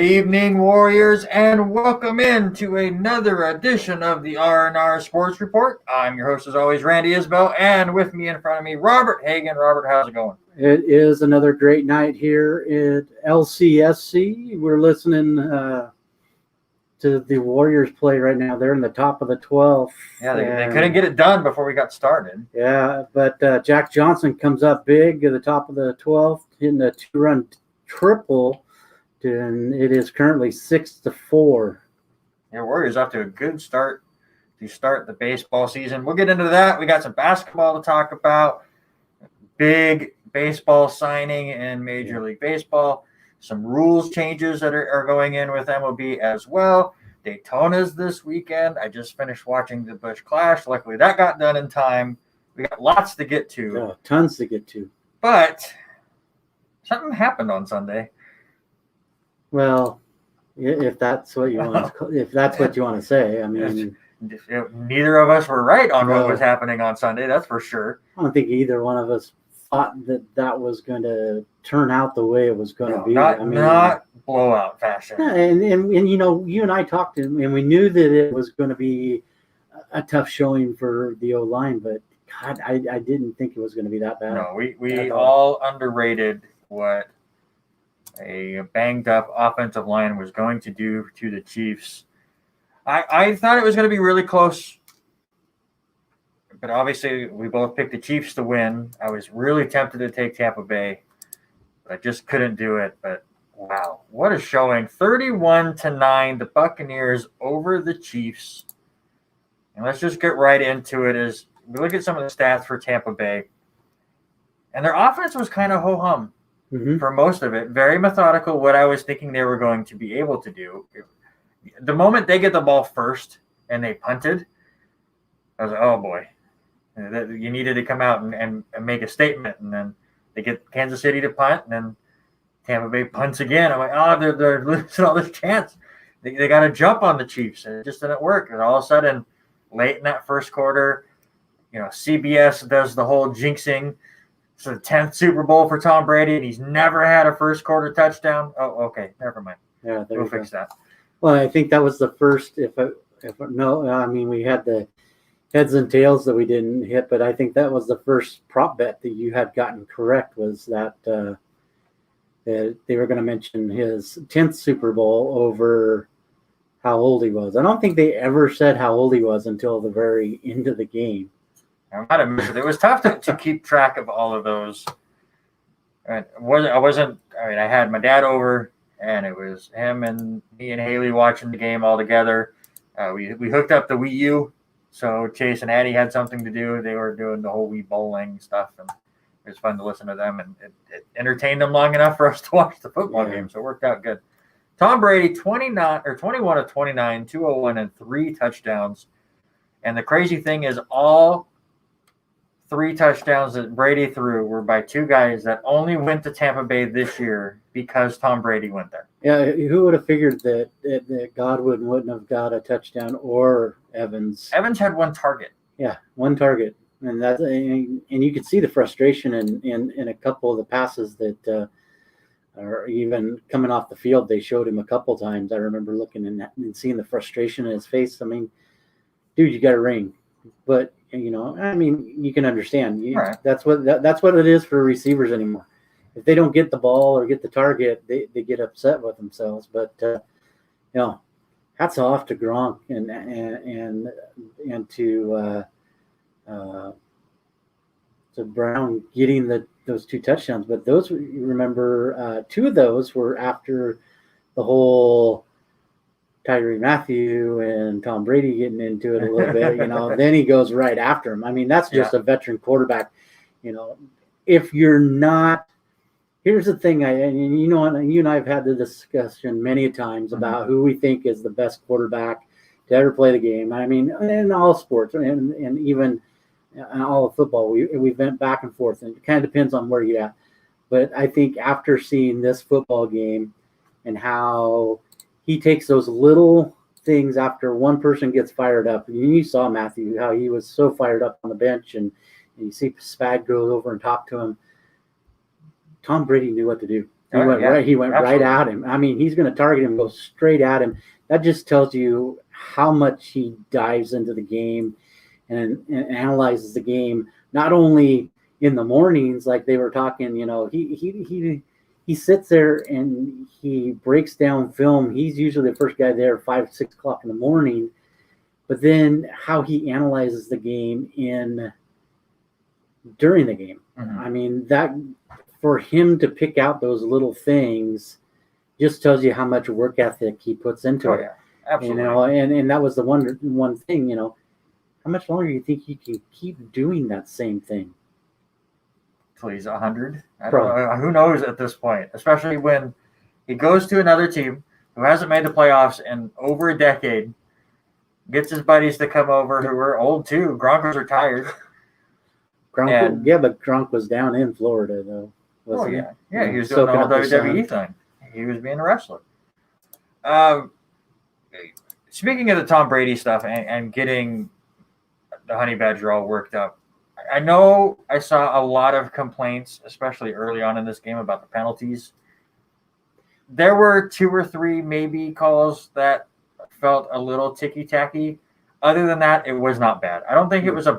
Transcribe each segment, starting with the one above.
evening, Warriors, and welcome in to another edition of the R&R Sports Report. I'm your host, as always, Randy Isbell, and with me in front of me, Robert Hagan. Robert, how's it going? It is another great night here at LCSC. We're listening to the Warriors play right now. They're in the top of the 12th. Yeah, they couldn't get it done before we got started. Yeah, but Jack Johnson comes up big at the top of the 12th, hitting a two-run triple, and it is currently 6-4. Yeah, Warriors off to a good start to start the baseball season. We'll get into that. We got some basketball to talk about. Big baseball signing in Major League Baseball. Some rules changes that are going in with MLB as well. Daytona's this weekend. I just finished watching the Busch Clash. Luckily, that got done in time. We got lots to get to. Oh, tons to get to. But something happened on Sunday. Well, if that's what you want, if that's what you want to say, I mean, neither of us were right on what was happening on Sunday. That's for sure. I don't think either one of us thought that was going to turn out the way it was going to be. Not blowout fashion. Yeah, and you know, you and I talked, and we knew that it was going to be a tough showing for the O-line, but God, I didn't think it was going to be that bad. No, we all underrated what a banged up offensive line was going to do to the Chiefs. I thought it was going to be really close, but obviously we both picked the Chiefs to win. I was really tempted to take Tampa Bay, but I just couldn't do it. But wow, what a showing. 31-9, the Buccaneers over the Chiefs. And let's just get right into it as we look at some of the stats for Tampa Bay. And their offense was kind of ho-hum. For most of it, very methodical, what I was thinking they were going to be able to do. The moment they get the ball first and they punted, I was like, oh boy, you needed to come out and make a statement. And then they get Kansas City to punt, and then Tampa Bay punts again. I'm like, oh, they're losing all this chance. They got to jump on the Chiefs, and it just didn't work. And all of a sudden, late in that first quarter, CBS does the whole jinxing. It's the 10th Super Bowl for Tom Brady, and he's never had a first quarter touchdown. Oh, okay, never mind. Yeah, we'll fix that. Well, I think that was the first. We had the heads and tails that we didn't hit, but I think that was the first prop bet that you had gotten correct, was that they were going to mention his 10th Super Bowl over how old he was. I don't think they ever said how old he was until the very end of the game. I might have missed it. It was tough to keep track of all of those. I had my dad over, and it was him and me and Haley watching the game all together. We hooked up the Wii U, so Chase and Addie had something to do. They were doing the whole Wii bowling stuff, and it was fun to listen to them, and it entertained them long enough for us to watch the football game, so it worked out good. Tom Brady, 21 of 29, 201, and 3 touchdowns. And the crazy thing is all 3 touchdowns that Brady threw were by 2 guys that only went to Tampa Bay this year because Tom Brady went there. Yeah, who would have figured that Godwin wouldn't have got a touchdown, or Evans? Evans had 1 target. Yeah, 1 target, and you could see the frustration in a couple of the passes that are even coming off the field. They showed him a couple times. I remember looking and seeing the frustration in his face. I mean, dude, you got a ring, but you can understand. Right. That's what it is for receivers anymore. If they don't get the ball or get the target, they get upset with themselves. But hats off to Gronk and to Brown getting those 2 touchdowns. But those, you remember, 2 of those were after the whole Tyree Matthew and Tom Brady getting into it a little bit, then he goes right after him. I mean, that's just a veteran quarterback. If you're not, here's the thing, you and I have had the discussion many times about who we think is the best quarterback to ever play the game. I mean, in all sports and even in all of football, we went back and forth, and it kind of depends on where you're at. But I think after seeing this football game and how he takes those little things after one person gets fired up. You saw Matthew, how he was so fired up on the bench, and you see Spag goes over and talk to him. Tom Brady knew what to do. He went right absolutely. at him. I mean, he's going to target him, go straight at him. That just tells you how much he dives into the game and analyzes the game. Not only in the mornings, like they were talking, he sits there and he breaks down film. He's usually the first guy there 5-6 o'clock in the morning. But then how he analyzes the game during the game. Mm-hmm. I mean, that for him to pick out those little things just tells you how much work ethic he puts into it. Yeah, absolutely. And that was the one thing, how much longer do you think he can keep doing that same thing? Till he's 100. Who knows at this point, especially when he goes to another team who hasn't made the playoffs in over a decade, gets his buddies to come over who are old too. Gronk was retired. But Gronk was down in Florida though. Yeah, he was doing the whole WWE thing. He was being a wrestler. Speaking of the Tom Brady stuff and getting the Honey Badger all worked up, I know I saw a lot of complaints, especially early on in this game, about the penalties. There were 2 or 3 maybe calls that felt a little ticky-tacky. Other than that, it was not bad. I don't think it was a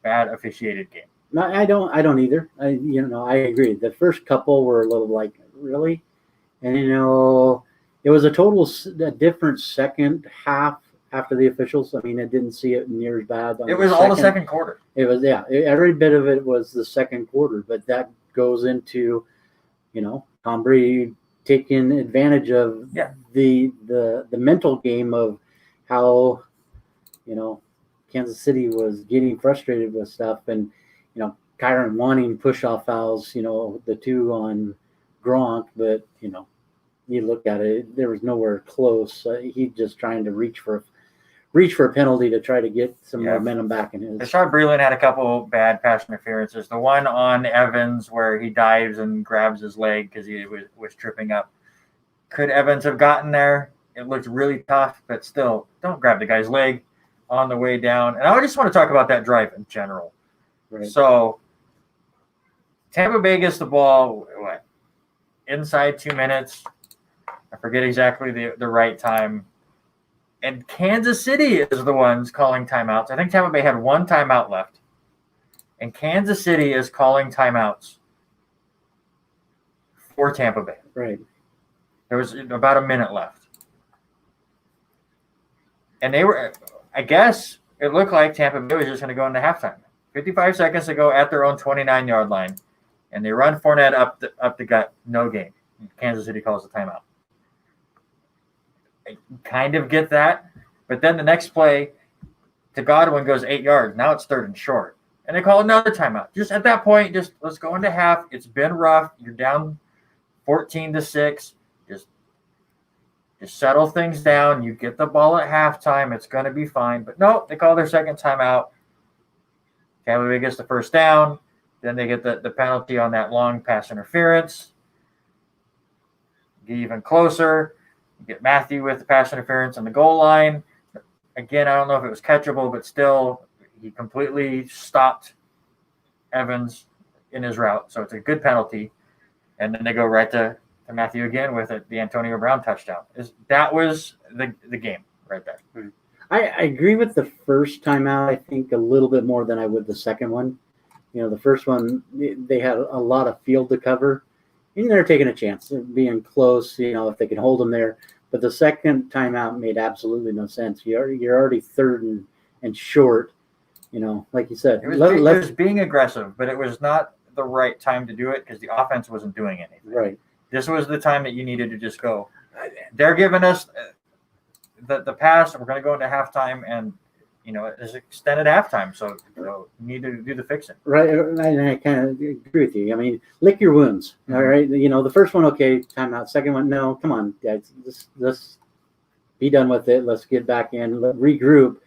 bad officiated game. No, I don't either. I agree. The first couple were a little like, really? And, it was a different second half after the officials. I mean, I didn't see it near as bad. It was all the second quarter. It was, every bit of it was the second quarter. But that goes into, Tom Brady taking advantage of the mental game of how, Kansas City was getting frustrated with stuff, and Kyron wanting push-off fouls, the 2 on Gronk, but you look at it, there was nowhere close. He just trying to reach for a penalty to try to get some momentum back in his. Rashad Breeland had a couple bad pass interferences. The one on Evans where he dives and grabs his leg because he was tripping up. Could Evans have gotten there? It looked really tough, but still, don't grab the guy's leg on the way down. And I just want to talk about that drive in general. Right. So Tampa Bay gets the ball, inside 2 minutes. I forget exactly the right time. And Kansas City is the ones calling timeouts. I think Tampa Bay had 1 timeout left. And Kansas City is calling timeouts for Tampa Bay. Right. There was about a minute left. And I guess it looked like Tampa Bay was just going to go into halftime. 55 seconds to go at their own 29-yard line. And they run Fournette up the gut, no gain. Kansas City calls the timeout. I kind of get that. But then the next play, to Godwin goes 8 yards. Now it's 3rd and short. And they call another timeout. Just at that point, just let's go into half. It's been rough. You're down 14-6. Just settle things down. You get the ball at halftime. It's going to be fine. But no, they call their second timeout. Tampa Bay gets the first down. Then they get the penalty on that long pass interference. Get even closer. You get Matthew with the pass interference on the goal line. Again, I don't know if it was catchable, but still, he completely stopped Evans in his route. So it's a good penalty. And then they go right to Matthew again with the Antonio Brown touchdown. That was the game right there. I agree with the first timeout, I think, a little bit more than I would the second one. The first one, they had a lot of field to cover. And they're taking a chance of being close, if they can hold them there. But the second timeout made absolutely no sense. You're already 3rd and short, like you said. It was being aggressive, but it was not the right time to do it because the offense wasn't doing anything. Right. This was the time that you needed to just go. They're giving us the pass. We're going to go into halftime, and it's extended halftime, so you need to do the fixing. Right, and I kind of agree with you. I mean, lick your wounds. Mm-hmm. All right, the first one, okay, timeout. Second one, no, come on, guys, let's be done with it. Let's get back in, regroup,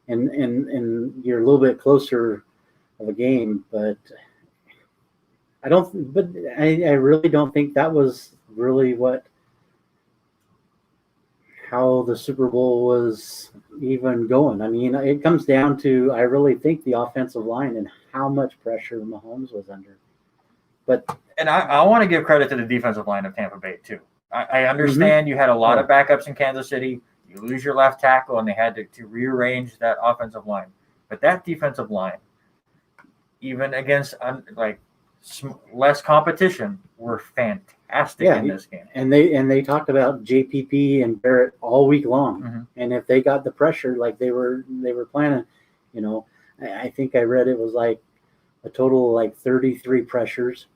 and you're a little bit closer of a game, but. I really don't think that was really how the Super Bowl was even going. I mean, it comes down to, I really think, the offensive line and how much pressure Mahomes was under. But And I want to give credit to the defensive line of Tampa Bay, too. I understand you had a lot of backups in Kansas City. You lose your left tackle, and they had to rearrange that offensive line. But that defensive line, even against less competition, were fantastic in this game. And they talked about JPP and Barrett all week long. Mm-hmm. And if they got the pressure like they were planning, I think I read it was like a total of like 33 pressures,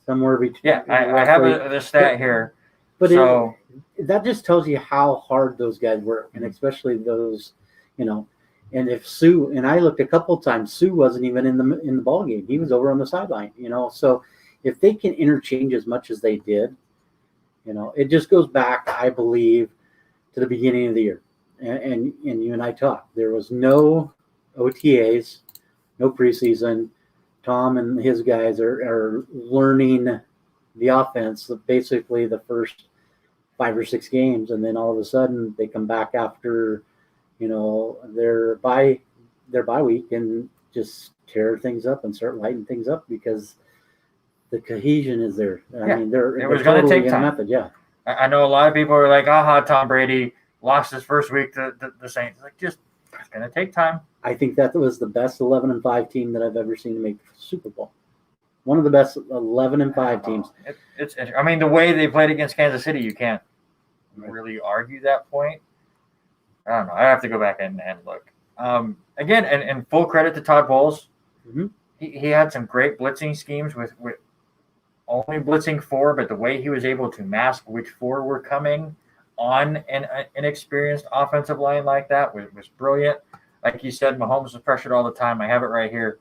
somewhere between. Yeah, I have the stat here. But that just tells you how hard those guys work, and especially those, And if Sue, and I looked a couple of times, Sue wasn't even in the ball game. He was over on the sideline, So if they can interchange as much as they did, it just goes back, I believe, to the beginning of the year. And you and I talked. There was no OTAs, no preseason. Tom and his guys are learning the offense, basically the first 5 or 6 games, and then all of a sudden they come back after their bye week and just tear things up and start lighting things up because the cohesion is there. I mean, it was going to take time. Method, yeah. I know a lot of people are like, Tom Brady lost his first week to the Saints. Like, just it's going to take time. I think that was the best 11-5 team that I've ever seen to make the Super Bowl. One of the best 11-5 teams. It's I mean, the way they played against Kansas City, you can't really argue that point. I don't know. I have to go back and look. Again, and full credit to Todd Bowles. Mm-hmm. He had some great blitzing schemes with only blitzing 4, but the way he was able to mask which 4 were coming on an inexperienced offensive line like that was brilliant. Like you said, Mahomes was pressured all the time. I have it right here.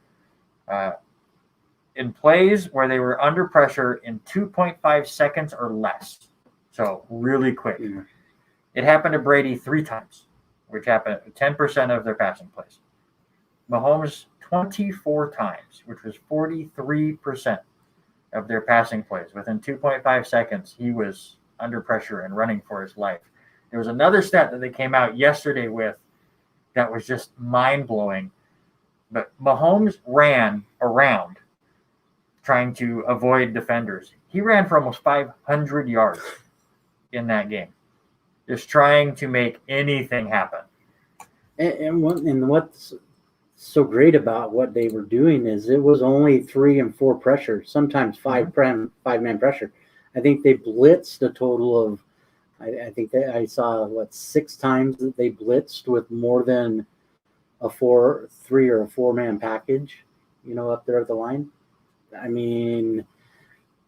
In plays where they were under pressure in 2.5 seconds or less. So really quick. Mm-hmm. It happened to Brady 3 times, which happened 10% of their passing plays. Mahomes 24 times, which was 43% of their passing plays. Within 2.5 seconds, he was under pressure and running for his life. There was another stat that they came out yesterday with that was just mind-blowing. But Mahomes ran around trying to avoid defenders. He ran for almost 500 yards in that game, just trying to make anything happen. And what's so great about what they were doing is it was only 3 and 4 pressure, sometimes 5-man pressure. I think they blitzed a total of, I think that I saw 6 times that they blitzed with more than a 3 or a 4-man package, up there at the line. I mean,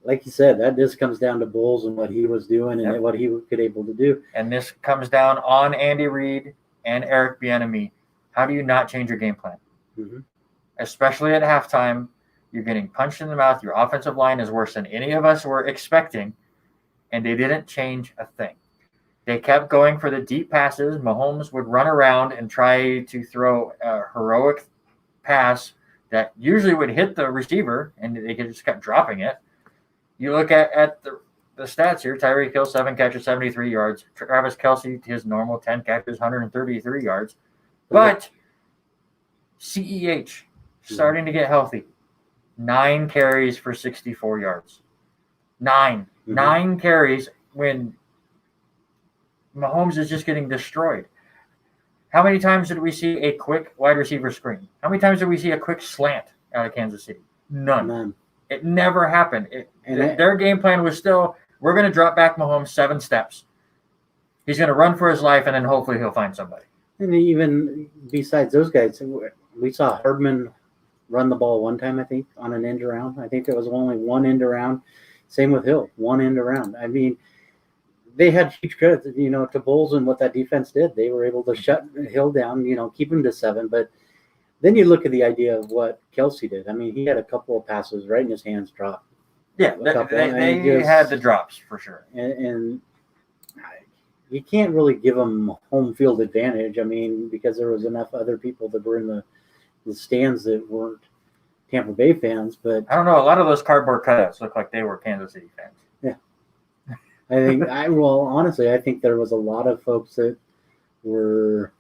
like you said, that just comes down to Bowles and what he was doing and what he could able to do. And this comes down on Andy Reid and Eric Bieniemy. How do you not change your game plan? Mm-hmm. Especially at halftime, you're getting punched in the mouth. Your offensive line is worse than any of us were expecting, and they didn't change a thing. They kept going for the deep passes. Mahomes would run around and try to throw a heroic pass that usually would hit the receiver, and they just kept dropping it. You look at the stats here. Tyreek Hill, 7 catches, 73 yards. Travis Kelce, his normal 10 catches, 133 yards. But CEH starting to get healthy. 9 carries for 64 yards. 9. Mm-hmm. 9 carries when Mahomes is just getting destroyed. How many times did we see a quick wide receiver screen? How many times did we see a quick slant out of Kansas City? None. It never happened. Their game plan was still, we're going to drop back Mahomes 7 steps. He's going to run for his life, and then hopefully he'll find somebody. And even besides those guys, we saw Herdman run the ball one time, I think, on an end around. I think there was only one end around. Same with Hill, one end around. I mean, they had huge credit, to Bowles and what that defense did. They were able to shut Hill down, keep him to 7. But then you look at the idea of what Kelce did. I mean, he had a couple of passes right in his hands dropped. Yeah, they had the drops for sure. And you can't really give them home field advantage. I mean, because there was enough other people that were in the stands that weren't Tampa Bay fans. But I don't know. A lot of those cardboard cutouts look like they were Kansas City fans. Yeah. Honestly, I think there was a lot of folks that were,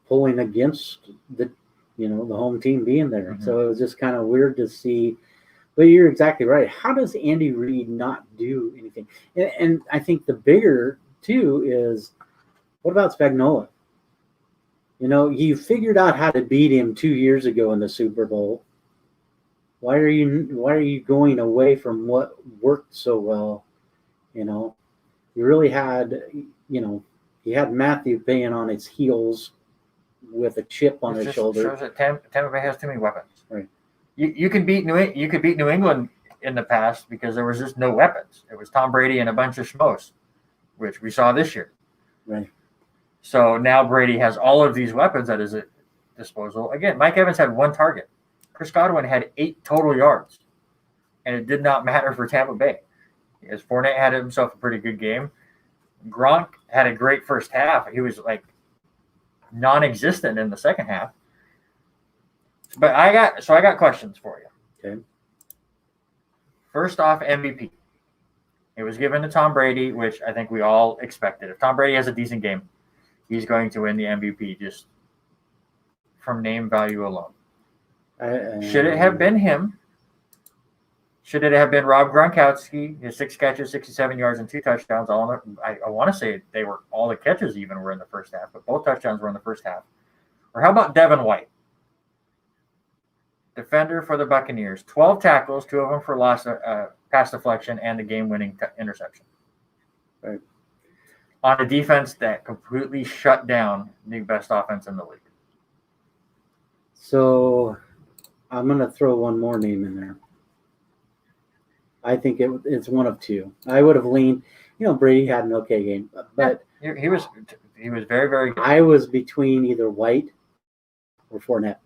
pulling against the home team being there. Mm-hmm. So it was just kind of weird to see But you're exactly right. How does Andy Reid not do anything? And I think the bigger too is, what about Spagnuolo? You figured out how to beat him 2 years ago in the Super Bowl. Why are you going away from what worked so well? You really had, he had Matthew paying on his heels with a chip on his shoulder. Shows that Tampa Bay has too many weapons. Right. You could beat New England in the past because there was just no weapons. It was Tom Brady and a bunch of schmoes, which we saw this year. Right. So now Brady has all of these weapons at his disposal. Again, Mike Evans had 1 target. Chris Godwin had 8 total yards, and it did not matter for Tampa Bay. As Fournette had himself a pretty good game. Gronk had a great first half. He was like non-existent in the second half. But I got questions for you. Okay. First off, MVP. It was given to Tom Brady, which I think we all expected. If Tom Brady has a decent game, he's going to win the MVP just from name value alone. Should it have been him? Should it have been Rob Gronkowski? His 6 catches, 67 yards, and 2 touchdowns. I want to say they were all the catches even were in the first half, but both touchdowns were in the first half. Or how about Devin White? Defender for the Buccaneers. 12 tackles, 2 of them for loss, pass deflection, and the game-winning interception. Right. On a defense that completely shut down the best offense in the league. So I'm going to throw one more name in there. I think it's one of 2. I would have leaned, Brady had an okay game, but he was very, very good. I was between either White or Fournette.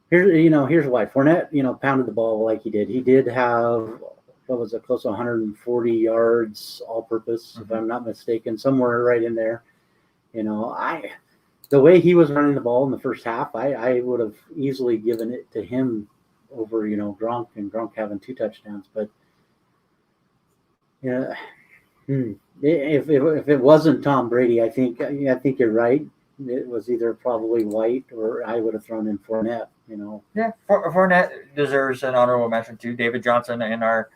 Here's why. Fournette, pounded the ball like he did. He did have, close to 140 yards all-purpose, if I'm not mistaken, somewhere right in there. The way he was running the ball in the first half, I would have easily given it to him over, Gronk and Gronk having 2 touchdowns. But if it wasn't Tom Brady, I think you're right. It was either probably White or I would have thrown in Fournette. Yeah, Fournette deserves an honorable mention too. David Johnson in our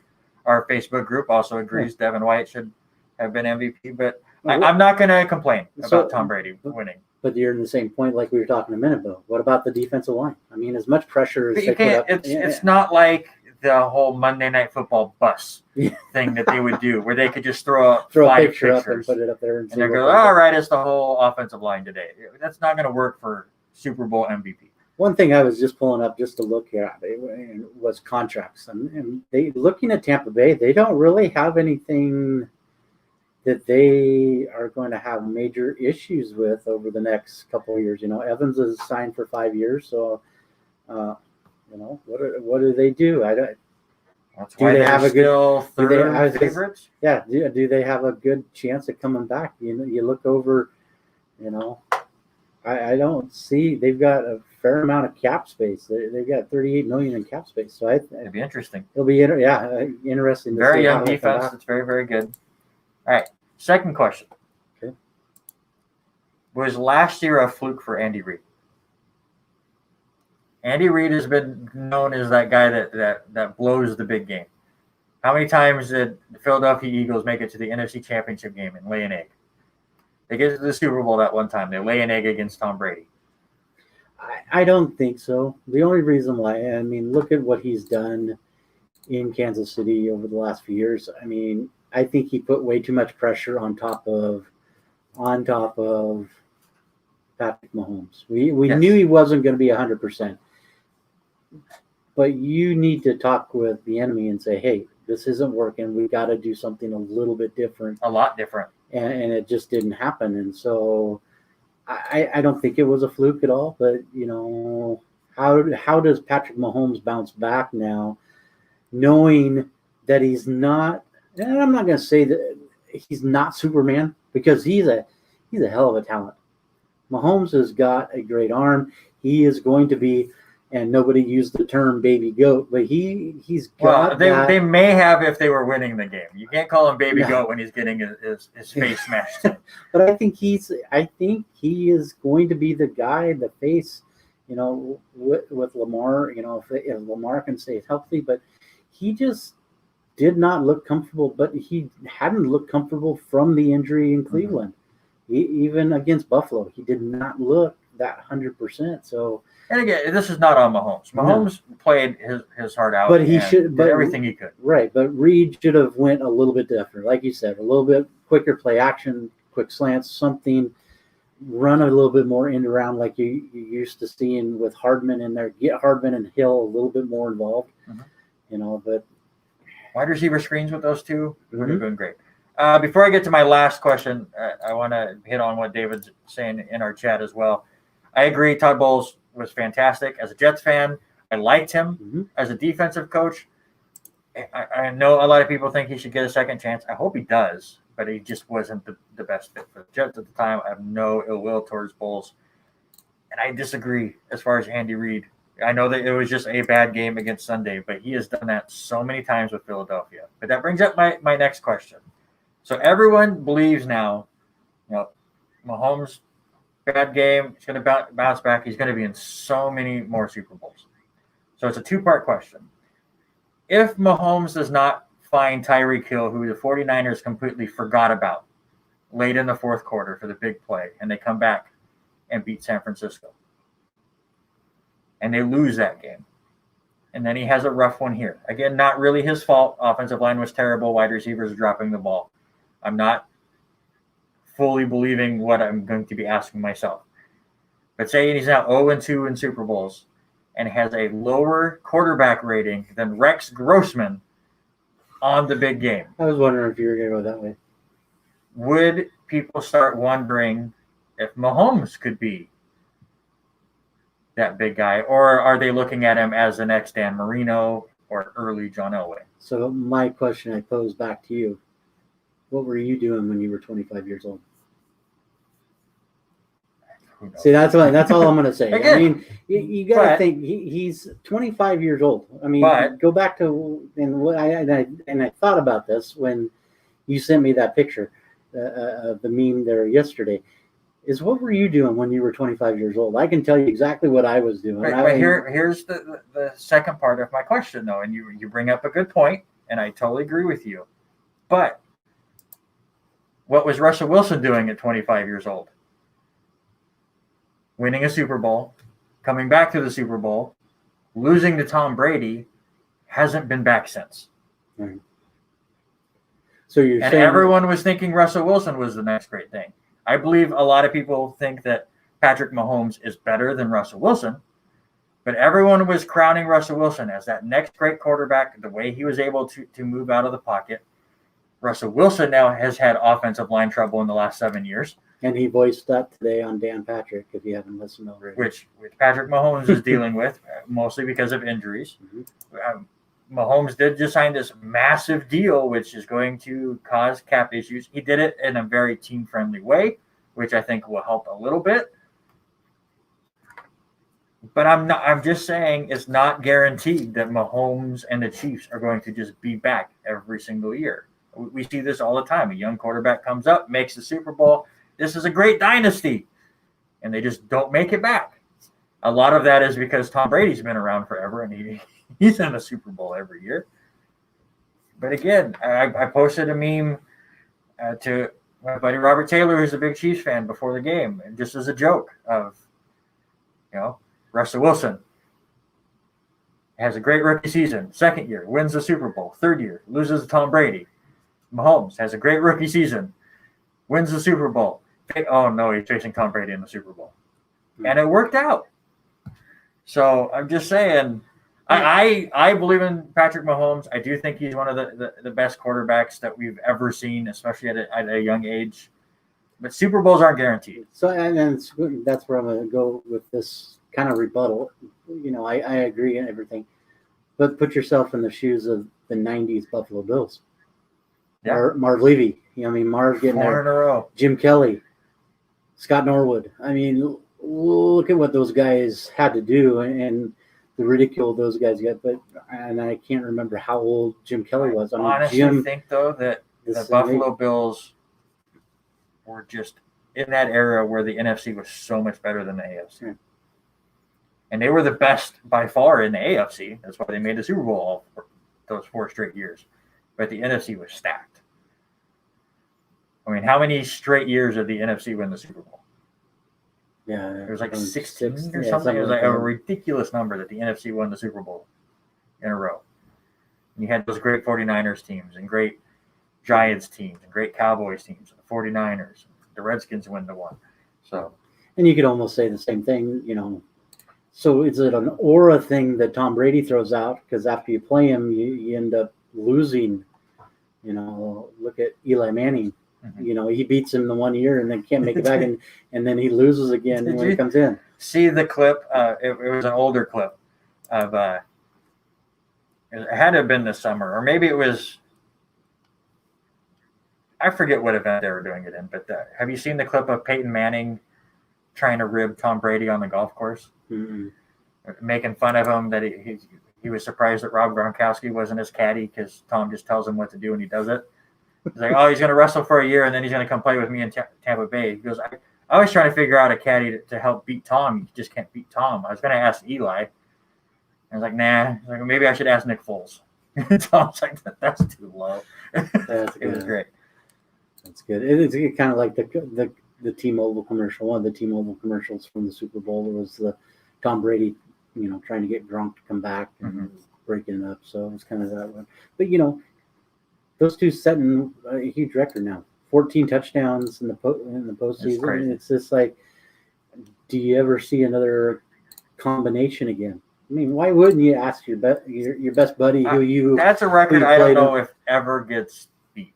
Facebook group also agrees Devin White should have been MVP. But I'm not going to complain about Tom Brady winning. But you're in the same point like we were talking a minute ago. What about the defensive line? I mean, as much pressure as they put up. It's not like the whole Monday Night Football bus thing that they would do, where they could just throw a picture up and put it up there, and they go, all right, it's the whole offensive line today. That's not going to work for Super Bowl MVP. One thing I was just pulling up just to look at was contracts, and they looking at Tampa Bay, they don't really have anything that they are going to have major issues with over the next couple of years. Evans is signed for 5 years, so what do they do? That's why they have a good third favorites. Yeah, do they have a good chance of coming back? You look over, I don't see. They've got a fair amount of cap space. They've got $38 million in cap space, so it'd be interesting. It'll be interesting. Very young defense. It's very, very good. All right, second question. Okay. Was last year a fluke for Andy Reid? Andy Reid has been known as that guy that blows the big game. How many times did the Philadelphia Eagles make it to the NFC Championship game and lay an egg? They get to the Super Bowl that one time. They lay an egg against Tom Brady. I don't think so. The only reason why, look at what he's done in Kansas City over the last few years. I think he put way too much pressure on top of Patrick Mahomes. We knew he wasn't going to be 100%. But you need to talk with the enemy and say, hey, this isn't working. We got to do something a little bit different. A lot different. And it just didn't happen. And so I don't think it was a fluke at all. But, how does Patrick Mahomes bounce back now, knowing that he's not – and I'm not going to say that he's not Superman, because he's a hell of a talent. Mahomes has got a great arm. He is going to be – and nobody used the term baby goat, but he's got they may have if they were winning the game. You can't call him baby goat when he's getting his face smashed in. But I think he is going to be the guy, the face, with Lamar, if Lamar can stay healthy, but he just did not look comfortable. But he hadn't looked comfortable from the injury in Cleveland. Even against Buffalo, he did not look that 100%. So, and again, this is not on Mahomes. Mahomes played his heart out, but he did everything he could. Right, but Reed should have went a little bit different, like you said, a little bit quicker play action, quick slants, something. Run a little bit more in around like you used to seeing with Hardman in there. Get Hardman and Hill a little bit more involved, But wide receiver screens with those two would have been great. Before I get to my last question, I want to hit on what David's saying in our chat as well. I agree. Todd Bowles was fantastic. As a Jets fan, I liked him as a defensive coach. I know a lot of people think he should get a second chance. I hope he does, but he just wasn't the best fit for the Jets at the time. I have no ill will towards Bowles. And I disagree as far as Andy Reid. I know that it was just a bad game against Sunday, but he has done that so many times with Philadelphia. But that brings up my next question. So everyone believes now, Mahomes, bad game, he's going to bounce back. He's going to be in so many more Super Bowls. So it's a two-part question. If Mahomes does not find Tyreek Hill, who the 49ers completely forgot about late in the fourth quarter for the big play, and they come back and beat San Francisco, and they lose that game, and then he has a rough one here. Again, not really his fault. Offensive line was terrible. Wide receivers are dropping the ball. I'm not fully believing what I'm going to be asking myself. But say he's now 0-2 in Super Bowls and has a lower quarterback rating than Rex Grossman on the big game. I was wondering if you were going to go that way. Would people start wondering if Mahomes could be that big guy, or are they looking at him as the next Dan Marino or early John Elway? So my question I pose back to you, what were you doing when you were 25 years old? See, that's all I'm going to say. Again, I mean, you got to think he's 25 years old. I mean, go back to and I thought about this when you sent me that picture of the meme there yesterday. Is what were you doing when you were 25 years old? I can tell you exactly what I was doing. But here's the second part of my question, though, and you bring up a good point, and I totally agree with you. But what was Russell Wilson doing at 25 years old? Winning a Super Bowl, coming back to the Super Bowl, losing to Tom Brady, hasn't been back since. Right. So you're saying everyone was thinking Russell Wilson was the next great thing. I believe a lot of people think that Patrick Mahomes is better than Russell Wilson, but everyone was crowning Russell Wilson as that next great quarterback, the way he was able to move out of the pocket. Russell Wilson now has had offensive line trouble in the last 7 years. And he voiced that today on Dan Patrick, if you haven't listened already. Which Patrick Mahomes is dealing with, mostly because of injuries. Mahomes did just sign this massive deal, which is going to cause cap issues. He did it in a very team-friendly way, which I think will help a little bit. But I'm just saying it's not guaranteed that Mahomes and the Chiefs are going to just be back every single year. We see this all the time. A young quarterback comes up, makes the Super Bowl. This is a great dynasty, and they just don't make it back. A lot of that is because Tom Brady's been around forever, and he's in the Super Bowl every year. But again, I posted a meme to my buddy Robert Taylor, who's a big Chiefs fan, before the game, and just as a joke of, Russell Wilson has a great rookie season. Second year, wins the Super Bowl. Third year, loses to Tom Brady. Mahomes has a great rookie season, wins the Super Bowl. Oh, no, he's facing Tom Brady in the Super Bowl. And it worked out. So I'm just saying, I believe in Patrick Mahomes. I do think he's one of the best quarterbacks that we've ever seen, especially at a young age. But Super Bowls aren't guaranteed. So, and that's where I'm going to go with this kind of rebuttal. I agree on everything. But put yourself in the shoes of the 90s Buffalo Bills. Yeah. Marv Levy. Marv getting 4 in a row. Jim Kelly, Scott Norwood. Look at what those guys had to do and the ridicule those guys get. And I can't remember how old Jim Kelly was. I honestly think, though, that the Buffalo Bills were just in that era where the NFC was so much better than the AFC. And they were the best by far in the AFC. That's why they made the Super Bowl all those 4 straight years. But the NFC was stacked. I mean, how many straight years did the NFC win the Super Bowl? Yeah. It was like 16 or yeah, something. It was like that. a ridiculous number that the NFC won the Super Bowl in a row. And you had those great 49ers teams and great Giants teams and great Cowboys teams and the 49ers. The Redskins win the one. So, and you could almost say the same thing, you know. So is it an aura thing that Tom Brady throws out? Because after you play him, you end up losing. You know, look at Eli Manning. Mm-hmm. You know, he beats him the 1 year and then can't make it back, and then he loses again when he comes in. See the clip? It was an older clip of it had to have been this summer, or maybe it was. I forget what event they were doing it in, but have you seen the clip of Peyton Manning trying to rib Tom Brady on the golf course? Mm-hmm. Making fun of him that he was surprised that Rob Gronkowski wasn't his caddy because Tom just tells him what to do and he does it. He's like, oh, he's going to wrestle for a year and then he's going to come play with me in Tampa Bay. He goes, I was trying to figure out a caddy to help beat Tom. You just can't beat Tom. I was going to ask Eli. I was like, nah. He's like, maybe I should ask Nick Foles. Tom's like, that's too low. It was great. That's good. It's kind of like the T-Mobile commercial. One of the T-Mobile commercials from the Super Bowl was the Tom Brady, you know, trying to get Gronk to come back and breaking it up. So it's kind of that one. But, you know, those two setting a huge record now. 14 touchdowns in the postseason. It's just like, do you ever see another combination again? I mean, why wouldn't you ask your best buddy who you? That's a record I don't know if ever gets beat.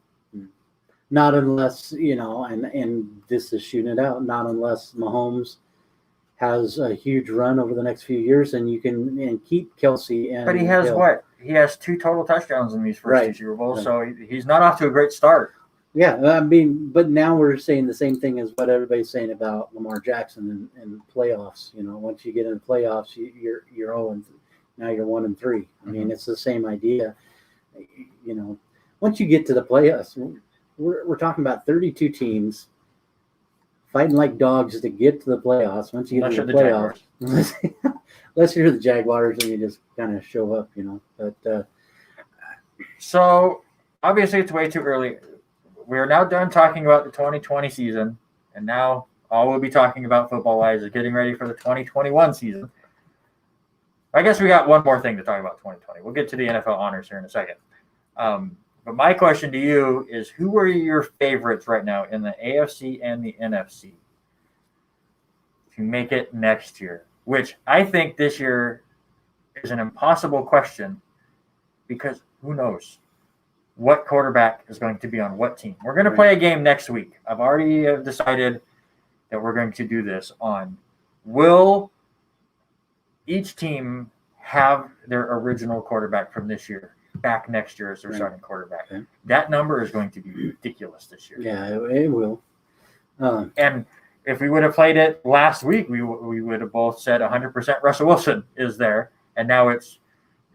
Not unless, you know, and this is shooting it out. Not unless Mahomes has a huge run over the next few years, and you can keep Kelsey. And but he has what? He has 2 total touchdowns in these first 2 Super Bowls, so he's not off to a great start. Yeah, I mean, but now we're saying the same thing as what everybody's saying about Lamar Jackson in playoffs. You know, once you get in the playoffs, you're 0 and now you're 1 and 3. I mean, it's the same idea. You know, once you get to the playoffs, we're talking about 32 teams fighting like dogs to get to the playoffs. Once you get to the playoffs, unless you're the Jaguars and you just kind of show up, you know. But so obviously it's way too early. We are now done talking about the 2020 season, and now all we'll be talking about football-wise is getting ready for the 2021 season. I guess we got one more thing to talk about 2020. We'll get to the NFL honors here in a second. But my question to you is, who are your favorites right now in the AFC and the NFC to make it next year? Which I think this year is an impossible question because who knows what quarterback is going to be on what team. We're going to play a game next week. I've already decided that we're going to do this on will each team have their original quarterback from this year back next year as their starting quarterback. Okay. That number is going to be ridiculous this year. Yeah, it will. And if we would have played it last week, we would have both said 100% Russell Wilson is there, and now it's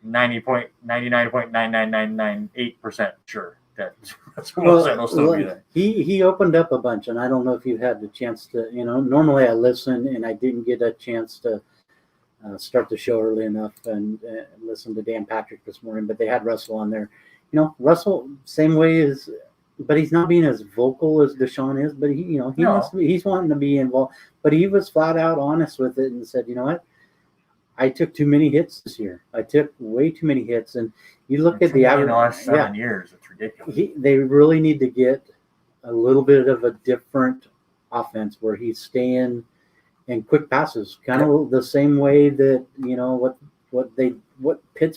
99.99998% sure that Russell Wilson will still be there. He opened up a bunch, and I don't know if you've had the chance to, you know, normally I listen, and I didn't get a chance to start the show early enough and listen to Dan Patrick this morning, but they had Russell on there. You know, Russell, same way as, but he's not being as vocal as Deshaun is, but he's wanting to be involved, but he was flat out honest with it and said, you know what? I took too many hits this year. I took way too many hits. And you look at the average. In the last 7 years, it's ridiculous. They really need to get a little bit of a different offense where he's staying in quick passes, kind of the same way that, you know, what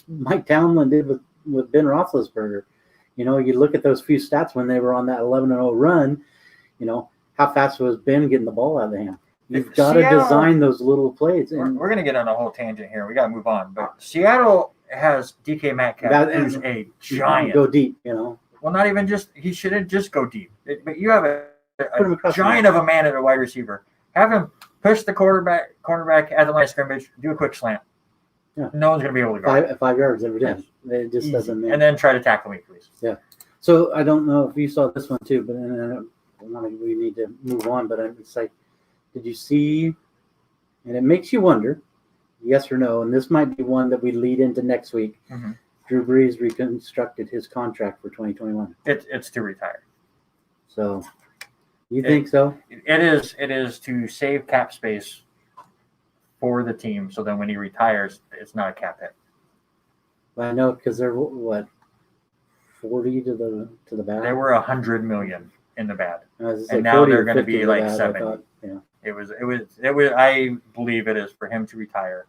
Mike Tomlin did with Ben Roethlisberger. You know, you look at those few stats when they were on that 11-0 run, you know, how fast was Ben getting the ball out of the hand? You've got to design those little plays. And we're going to get on a whole tangent here. We got to move on. But Seattle has DK Metcalf, who's a giant. Go deep, you know. Well, not even just – he shouldn't just go deep. But you have a giant of a man at a wide receiver. Have him push the cornerback at the line of scrimmage, do a quick slant. Yeah. No one's going to be able to guard. 5 yards every day. It just doesn't matter. And then try to tackle me, please. Yeah. So I don't know if you saw this one too, but we need to move on. But it's like, did you see? And it makes you wonder. yes or no, and this might be one that we lead into next week. Mm-hmm. Drew Brees reconstructed his contract for 2021. It's to retire. So, you think so? It is to save cap space for the team. So then when he retires, it's not a cap hit. I know because they're what 40 to the bad. They were 100 million in the bad, and now they're going to be like 70. Thought, yeah. It was. I believe it is for him to retire,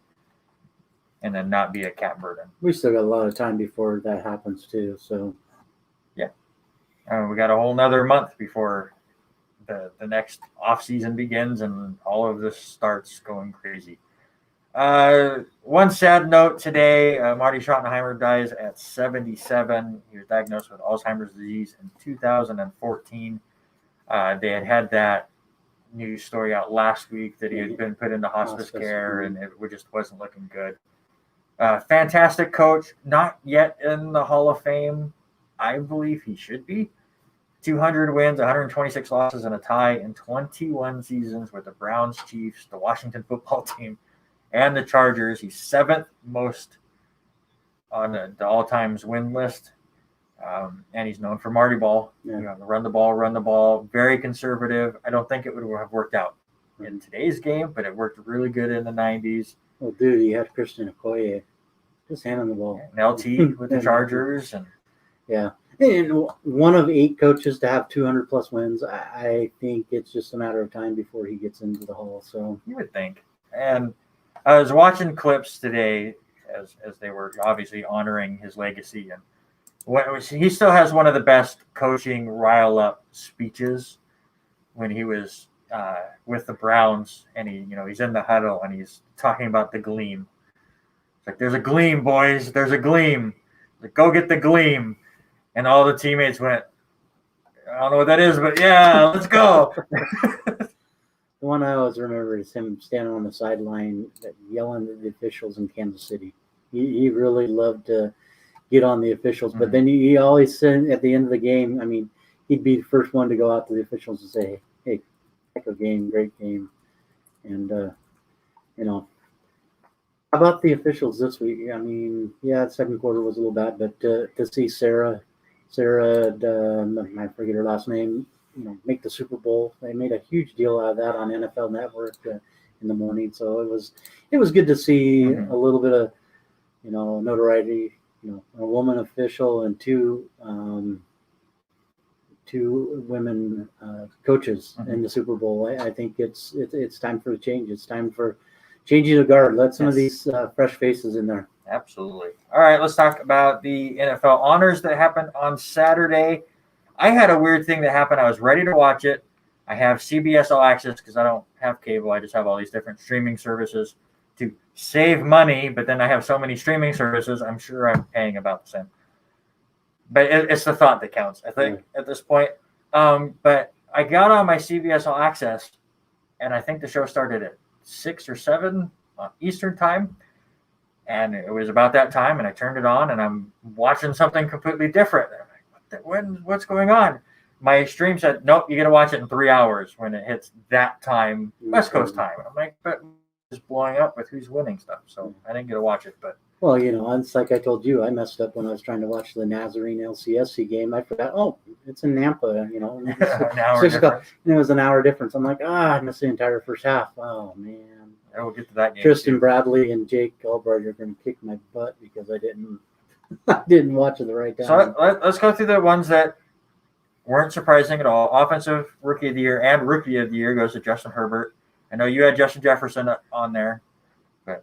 and then not be a cap burden. We still got a lot of time before that happens too. So, yeah, we got a whole nother month before the next off season begins, and all of this starts going crazy. One sad note today: Marty Schottenheimer dies at 77. He was diagnosed with Alzheimer's disease in 2014. They had that news story out last week that he had been put into hospice care, and it just wasn't looking good. Fantastic coach, not yet in the Hall of Fame. I believe he should be. 200 wins, 126 losses, and a tie in 21 seasons with the Browns, Chiefs, the Washington football team, and the Chargers. He's 7th most on the all-times win list. And he's known for Marty Ball. Yeah. Run the ball. Very conservative. I don't think it would have worked out in today's game, but it worked really good in the 90s. Well, dude, he had Christian Okoye just handing the ball. And LT with the Chargers. And yeah. And one of 8 coaches to have 200-plus wins. I think it's just a matter of time before he gets into the Hall. So you would think. And I was watching clips today as they were obviously honoring his legacy, and he still has one of the best coaching rile-up speeches when he was with the Browns, and he's in the huddle and he's talking about the gleam. It's like, there's a gleam, boys. There's a gleam. Like, go get the gleam. And all the teammates went, I don't know what that is, but yeah, let's go. The one I always remember is him standing on the sideline yelling at the officials in Kansas City. He really loved to get on the officials, but then he always said at the end of the game, I mean, he'd be the first one to go out to the officials and say, hey, heck of a game, great game. And, how about the officials this week? I mean, yeah, the second quarter was a little bad, but to see Sarah, I forget her last name, make the Super Bowl. They made a huge deal out of that on NFL Network in the morning. So it was good to see a little bit of, notoriety, a woman official and two women coaches in the Super Bowl. I think it's time for a change. It's time for changing the guard. Let some of these fresh faces in there. Absolutely. All right, let's talk about the NFL honors that happened on Saturday. I had a weird thing that happened. I was ready to watch it. I have CBS All Access because I don't have cable. I just have all these different streaming services to save money, but then I have so many streaming services, I'm sure I'm paying about the same. But it's the thought that counts, I think, at this point. But I got on my CBS All Access, and I think the show started at 6 or 7 Eastern time. And it was about that time, and I turned it on, and I'm watching something completely different. I'm like, what's going on? My stream said, nope, you got to watch it in 3 hours when it hits that time, West Coast time. I'm like, but it's blowing up with who's winning stuff. So I didn't get to watch it. But well, it's like I told you, I messed up when I was trying to watch the Nazarene LCSC game. I forgot, it's in Nampa, an hour 6 o'clock, difference. and it was an hour difference. I'm like, I missed the entire first half. Oh, man. I will get to that game. Tristan too. Bradley and Jake Albright are going to kick my butt because I didn't watch it the right time. So let's go through the ones that weren't surprising at all. Offensive Rookie of the Year and Rookie of the Year goes to Justin Herbert. I know you had Justin Jefferson on there. But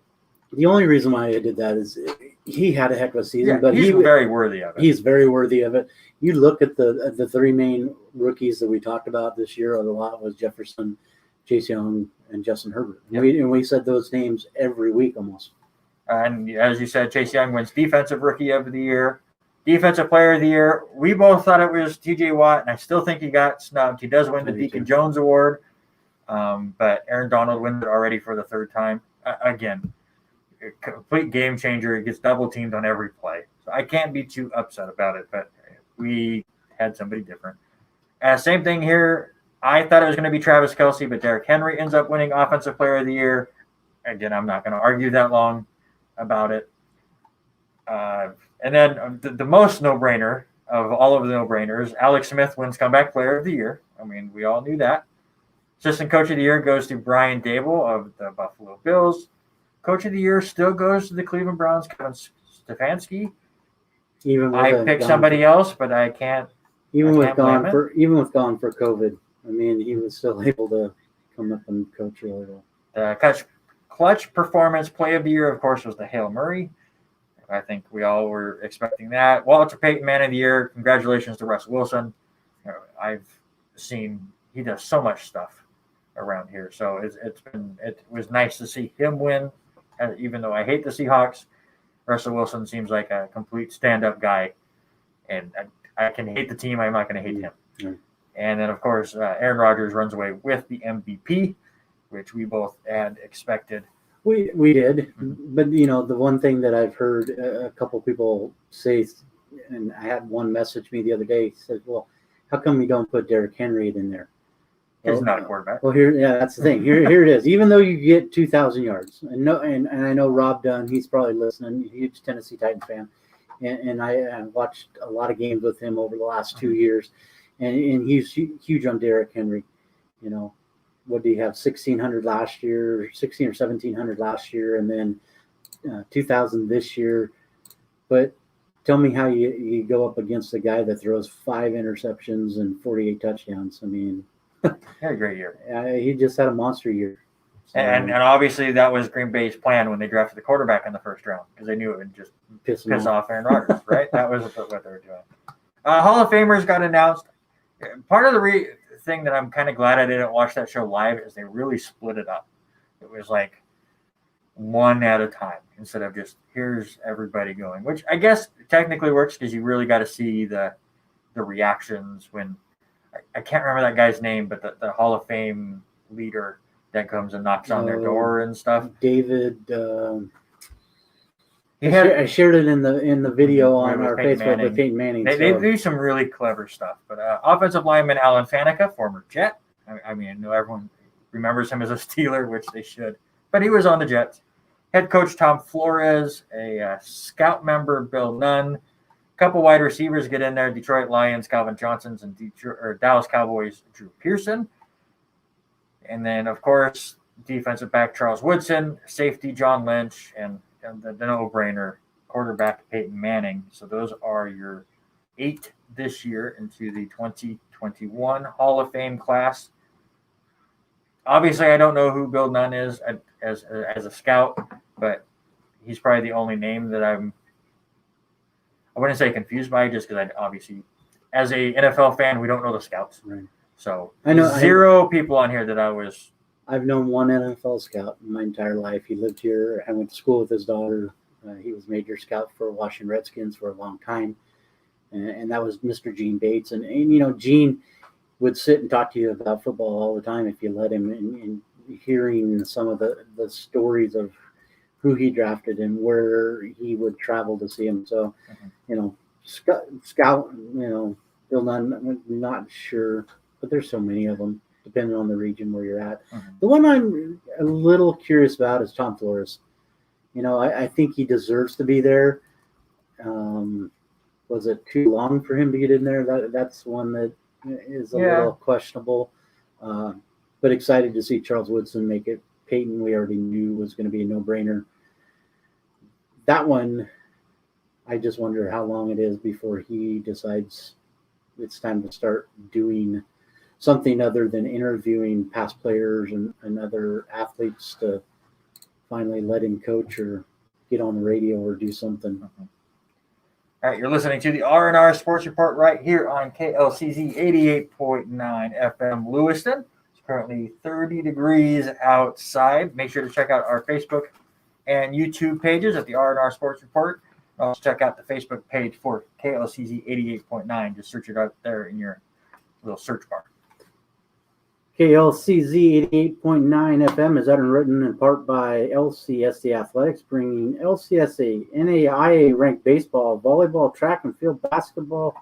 the only reason why I did that is he had a heck of a season, but he's very worthy of it. He's very worthy of it. You look at the 3 main rookies that we talked about this year, a lot was Jefferson, Chase Young, and Justin Herbert. Yep. We said those names every week almost. And as you said, Chase Young wins Defensive Rookie of the Year, Defensive Player of the Year. We both thought it was T.J. Watt, and I still think he got snubbed. He does win the Deacon Jones Award, but Aaron Donald wins it already for the 3rd time. Again, a complete game changer. He gets double teamed on every play. So I can't be too upset about it, but we had somebody different. Same thing here. I thought it was going to be Travis Kelce, but Derrick Henry ends up winning Offensive Player of the Year. again, I'm not going to argue that long about it. And then the most no-brainer of all of the no-brainers, Alex Smith wins Comeback Player of the Year. I mean, we all knew that. Assistant Coach of the Year goes to Brian Dable of the Buffalo Bills. Coach of the Year still goes to the Cleveland Browns, Kevin Stefanski. I picked somebody else, but I can't. Even with gone for COVID, I mean, he was still able to come up and coach really well. The clutch performance play of the year, of course, was the Hail Murray. I think we all were expecting that. Walter Payton Man of the Year. Congratulations to Russell Wilson. I've seen he does so much stuff around here, so it was nice to see him win. Even though I hate the Seahawks, Russell Wilson seems like a complete stand-up guy, and I can hate the team. I'm not going to hate him. Mm-hmm. And then, of course, Aaron Rodgers runs away with the MVP, which we both had expected. We did, but the one thing that I've heard a couple people say, and I had one message me the other day, said, "Well, how come we don't put Derrick Henry in there?" He's not a quarterback. Well, that's the thing. Here it is. Even though you get 2,000 yards, and I know Rob Dunn, he's probably listening. He's a huge Tennessee Titans fan, and I watched a lot of games with him over the last 2 years, and he's huge on Derrick Henry. What do you have? 1,600 last year, 16 or 1,700 last year, and then 2,000 this year. But tell me how you go up against a guy that throws 5 interceptions and 48 touchdowns. I mean, he had a great year. He just had a monster year. So, and obviously that was Green Bay's plan when they drafted the quarterback in the first round, because they knew it would just piss off Aaron Rodgers, right? That was what they were doing. Hall of Famers got announced. Part of the thing that I'm kind of glad I didn't watch that show live is they really split it up. It was like one at a time instead of just here's everybody going, which I guess technically works because you really got to see the reactions when I can't remember that guy's name, but the Hall of Fame leader that comes and knocks on their door and stuff. David. I shared it in the video on our Facebook with Peyton Manning. They do some really clever stuff. But offensive lineman Alan Faneca, former Jet. I know everyone remembers him as a Steeler, which they should. But he was on the Jets. Head coach Tom Flores, a scout member Bill Nunn. A couple wide receivers get in there. Detroit Lions, Calvin Johnson's, and Dallas Cowboys, Drew Pearson. And then, of course, defensive back Charles Woodson, safety John Lynch, and the no-brainer quarterback Peyton Manning. So those are your 8 this year into the 2021 Hall of Fame class. Obviously, I don't know who Bill Nunn is as a scout, but he's probably the only name that I wouldn't say confused by, just because obviously, as a NFL fan, we don't know the scouts. Right. So I know zero people on here that I've known one NFL scout in my entire life. He lived here. I went to school with his daughter. He was major scout for Washington Redskins for a long time. And that was Mr. Gene Bates. And Gene would sit and talk to you about football all the time if you let him. And hearing some of the stories of who he drafted and where he would travel to see him. So, scout, Bill Nunn, I'm not sure, but there's so many of them, depending on the region where you're at. Mm-hmm. The one I'm a little curious about is Tom Flores. I think he deserves to be there. Was it too long for him to get in there? That's one that is a little questionable. But excited to see Charles Woodson make it. Peyton, we already knew was going to be a no-brainer. That one, I just wonder how long it is before he decides it's time to start doing something other than interviewing past players and other athletes to finally let him coach or get on the radio or do something. Mm-hmm. All right, you're listening to the R&R Sports Report right here on KLCZ 88.9 FM Lewiston. It's currently 30 degrees outside. Make sure to check out our Facebook and YouTube pages at the R&R Sports Report. Also check out the Facebook page for KLCZ 88.9. Just search it out there in your little search bar. KLCZ 88.9 FM is underwritten in part by LCSC Athletics, bringing LCSC, NAIA-ranked baseball, volleyball, track and field, basketball,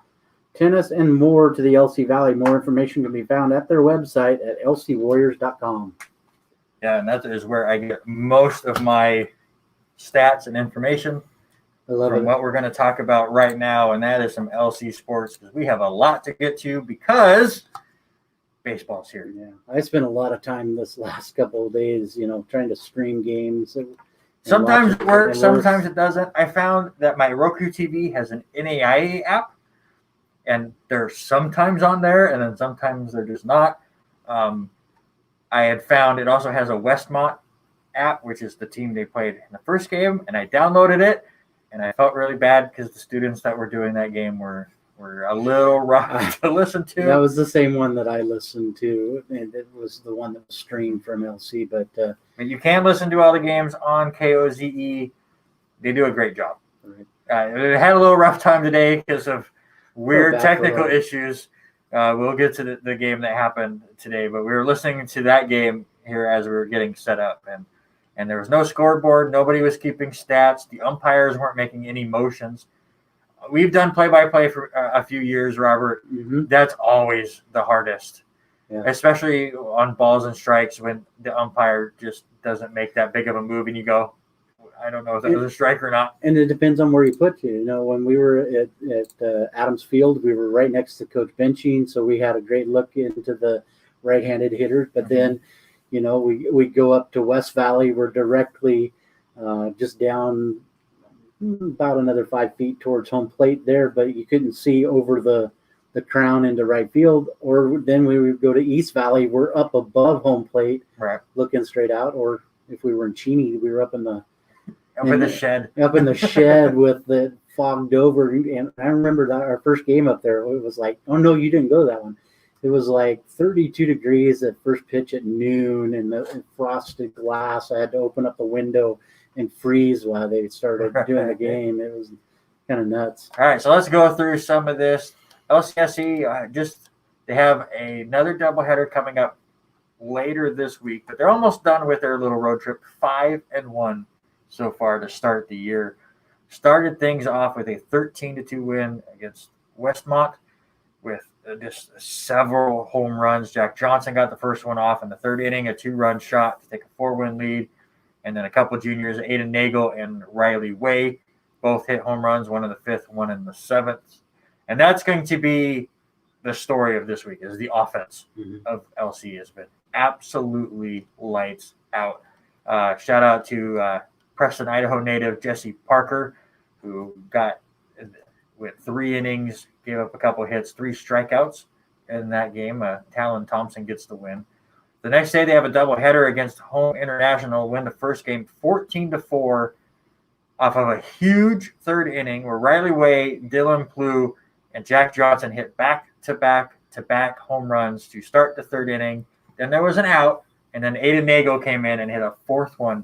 tennis, and more to the LC Valley. More information can be found at their website at lcwarriors.com. Yeah, and that is where I get most of my stats and information I love from it. what we're going to talk about right now, and that is some LC sports because we have a lot to get to because baseball's here. Yeah, I spent a lot of time this last couple of days, trying to stream games. Sometimes watch it works, sometimes it doesn't. I found that my Roku TV has an NAIA app, and they're sometimes on there, and then sometimes they're just not. I had found it also has a Westmont app, which is the team they played in the first game, and I downloaded it, and I felt really bad because the students that were doing that game were a little rough to listen to. That was the same one that I listened to, and it was the one that was streamed from LC. But you can listen to all the games on KOZE. They do a great job. Right. It had a little rough time today because of weird technical for issues. We'll get to the game that happened today, but we were listening to that game here as we were getting set up, and there was no scoreboard. Nobody was keeping stats. The umpires weren't making any motions. We've done play-by-play for a few years, Robert. Mm-hmm. That's always the hardest, especially on balls and strikes when the umpire just doesn't make that big of a move, and you go, I don't know if that was a strike or not. And it depends on where you put you. When we were at Adams Field, we were right next to Coach Benching, so we had a great look into the right-handed hitters. But then, we go up to West Valley. We're directly just down about another 5 feet towards home plate there, but you couldn't see over the crown into right field. Or then we would go to East Valley. We're up above home plate, right, looking straight out. Or if we were in Cheney, we were up in the shed. Up in the shed with the fogged over. And I remember that our first game up there, it was like, oh no, you didn't go to that one. It was like 32 degrees at first pitch at noon, and the frosted glass. I had to open up the window and freeze while they started doing the game. It was kind of nuts. All right, so let's go through some of this. LCSC, they have another doubleheader coming up later this week, but they're almost done with their little road trip, 5-1 so far to start the year. Started things off with a 13-2 win against Westmont with just several home runs. Jack Johnson got the first one off in the third inning, a 2-run shot to take a 4-win lead. And then a couple juniors, Aiden Nagel and Riley Way, both hit home runs, one in the fifth, one in the seventh. And that's going to be the story of this week, is the offense of LC has been absolutely lights out. Shout out to Preston, Idaho native Jesse Parker, who got with 3 innings, gave up a couple hits, 3 strikeouts in that game. Talon Thompson gets the win. The next day, they have a doubleheader against Home International, win the first game 14-4 off of a huge third inning where Riley Way, Dylan Plew, and Jack Johnson hit back-to-back home runs to start the third inning. Then there was an out, and then Aiden Nagel came in and hit a 4th one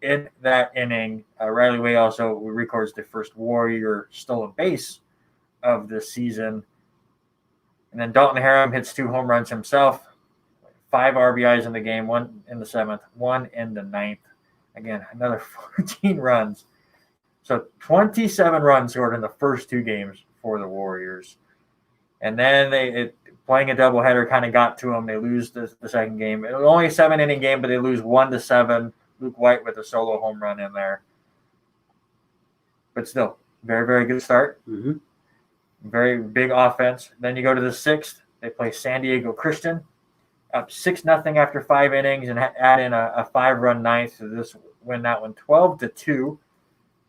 in that inning. Riley Way also records the first Warrior stolen base of the season. And then Dalton Harum hits 2 home runs himself. 5 RBIs in the game, 1 in the 7th, 1 in the 9th. Again, another 14 runs. So 27 runs scored in the first 2 games for the Warriors. And then playing a doubleheader kind of got to them. They lose the second game. It was only a 7-inning game, but they lose 1-7. Luke White with a solo home run in there. But still, very, very good start. Mm-hmm. Very big offense. Then you go to the 6th. They play San Diego Christian. Up 6-0 after 5 innings and add in a 5-run ninth to this win that one 12-2.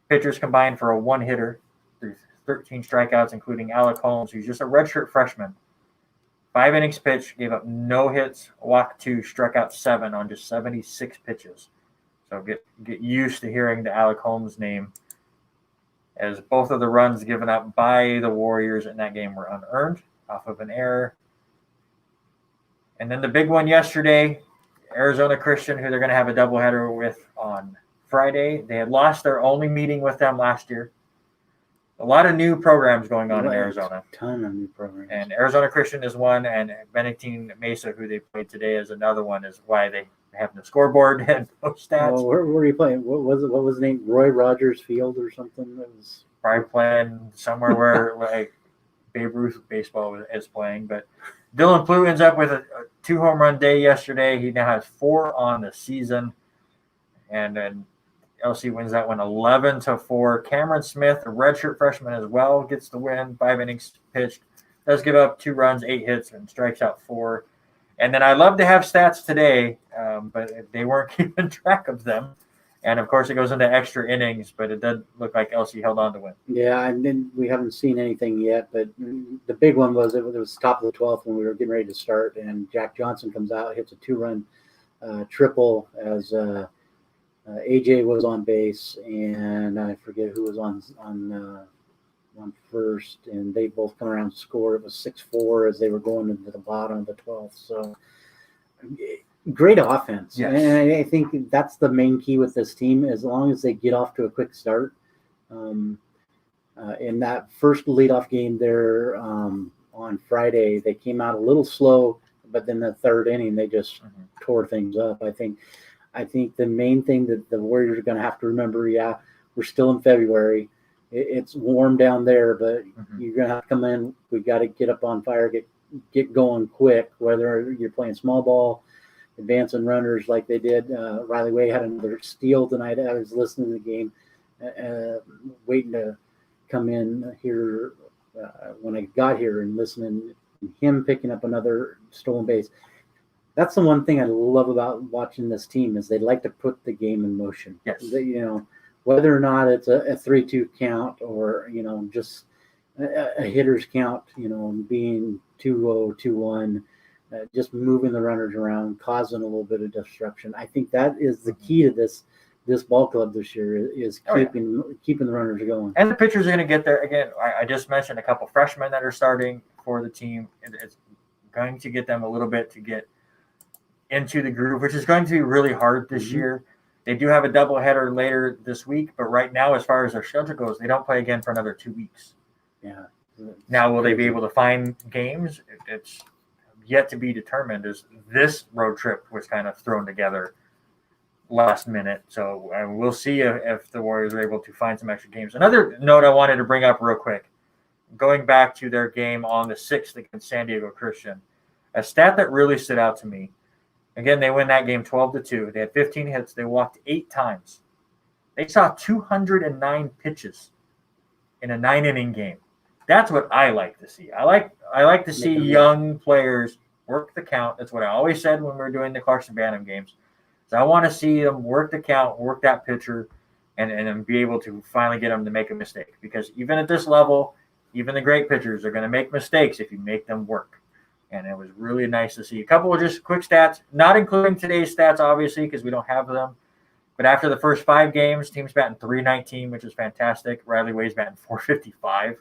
Pitchers combined for a 1-hitter through 13 strikeouts, including Alec Holmes, who's just a redshirt freshman. 5 innings pitched, gave up no hits, walked 2, struck out 7 on just 76 pitches. So get used to hearing the Alec Holmes name, as both of the runs given up by the Warriors in that game were unearned off of an error. And then the big one yesterday, Arizona Christian, who they're going to have a doubleheader with on Friday. They had lost their only meeting with them last year. A lot of new programs going on in Arizona. A ton of new programs. And Arizona Christian is one, and Benedictine Mesa, who they played today, is another one, is why they have no scoreboard and no stats. Well, where were you playing? What was it? What was the name? Roy Rogers Field or something? That was probably playing somewhere where like Babe Ruth baseball is playing, but Dylan Plew ends up with a 2-home run day yesterday. He now has 4 on the season. And then LC wins that one 11-4. Cameron Smith, a redshirt freshman as well, gets the win. 5 innings pitched. Does give up 2 runs, 8 hits, and strikes out 4. And then I'd love to have stats today, but they weren't keeping track of them. And, of course, it goes into extra innings, but it does look like LC held on to win. Yeah, and then we haven't seen anything yet, but the big one was it was top of the 12th when we were getting ready to start, and Jack Johnson comes out, hits a 2-run triple as AJ was on base, and I forget who was on first, and they both come around and score. It was 6-4 as they were going into the bottom of the 12th. So great offense. Yes. And I think that's the main key with this team, as long as they get off to a quick start. In that first leadoff game there on Friday, they came out a little slow, but then the third inning, they just tore things up. I think the main thing that the Warriors are going to have to remember, we're still in February. It's warm down there, but you're going to have to come in. We got to get up on fire, get going quick, whether you're playing small ball, advancing runners like they did. Riley Way had another steal tonight. I was listening to the game, waiting to come in here when I got here and listening to him picking up another stolen base. That's the one thing I love about watching this team is they like to put the game in motion. Yes. Whether or not it's a 3-2 count or, just a hitter's count, being 2-0, 2-1, just moving the runners around, causing a little bit of disruption. I think that is the key to this ball club this year is keeping the runners going. And the pitchers are going to get there. Again, I just mentioned a couple freshmen that are starting for the team. It's going to get them a little bit to get into the groove, which is going to be really hard this year. They do have a doubleheader later this week, but right now, as far as their schedule goes, they don't play again for another 2 weeks. Yeah. Now, will they be able to find games? It's yet to be determined, as this road trip was kind of thrown together last minute. So we'll see if the Warriors are able to find some extra games. Another note I wanted to bring up real quick, going back to their game on the 6th against San Diego Christian, a stat that really stood out to me. Again, they win that game 12-2. They had 15 hits. They walked 8 times. They saw 209 pitches in a 9-inning game. That's what I like to see. I like to see young players work the count. That's what I always said when we were doing the Clarkson Bantam games. So I want to see them work the count, work that pitcher, and be able to finally get them to make a mistake. Because even at this level, even the great pitchers are going to make mistakes if you make them work. And it was really nice to see a couple of just quick stats, not including today's stats, obviously, because we don't have them. But after the first 5 games, team's batting .319, which is fantastic. Riley Way's batting .455. It'd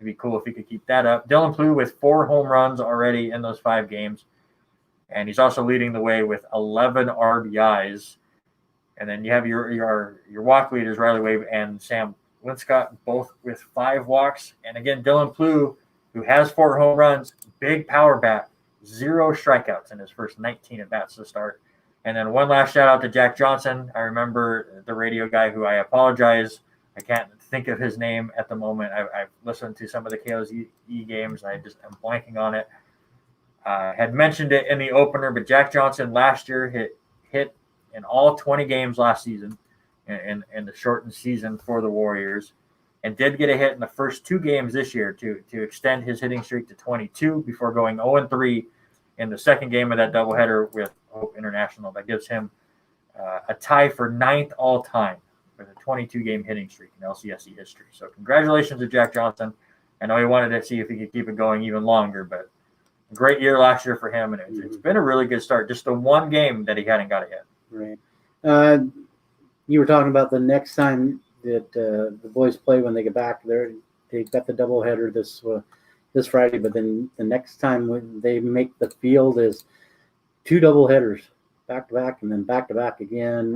be cool if he could keep that up. Dylan Plew with 4 home runs already in those 5 games. And he's also leading the way with 11 RBIs. And then you have your walk leaders, Riley Way and Sam Linscott, both with 5 walks. And again, Dylan Plew, who has 4 home runs, big power bat, 0 strikeouts in his first 19 at-bats to start. And then one last shout-out to Jack Johnson. I remember the radio guy who I apologize. I can't think of his name at the moment. I've listened to some of the KOZ games. I just am blanking on it. Had mentioned it in the opener, but Jack Johnson last year hit in all 20 games last season in the shortened season for the Warriors, and did get a hit in the first 2 games this year to extend his hitting streak to 22 before going 0-3 in the second game of that doubleheader with Hope International. That gives him a tie for 9th all-time with a 22-game hitting streak in LCSC history. So congratulations to Jack Johnson. I know he wanted to see if he could keep it going even longer, but great year last year for him, and it's been a really good start. Just the one game that he hadn't got a hit. Right. You were talking about the next time that the boys play when they get back. They got the doubleheader this Friday, but then the next time when they make the field is 2 doubleheaders back to back, and then back to back again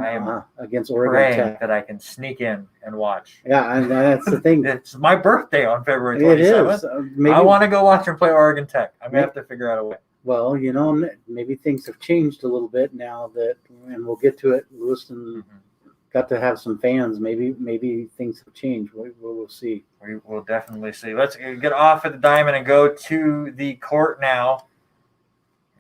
against Oregon Tech. That I can sneak in and watch. Yeah, and that's the thing. It's my birthday on February 27th. It is. I want to go watch them play Oregon Tech. I'm gonna have to figure out a way. Well, maybe things have changed a little bit now and we'll get to it. Lewiston got to have some fans. Maybe things have changed. We'll see. We will definitely see. Let's get off at the diamond and go to the court now.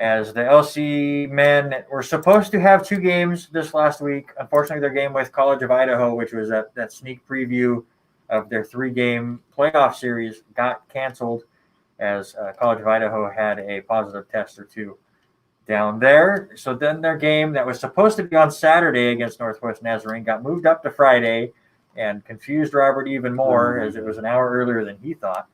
as the LC men were supposed to have 2 games this last week. Unfortunately, their game with College of Idaho, which was that sneak preview of their 3-game playoff series, got canceled as College of Idaho had a positive test or 2 down there. So then their game that was supposed to be on Saturday against Northwest Nazarene got moved up to Friday and confused Robert even more as it was an hour earlier than he thought.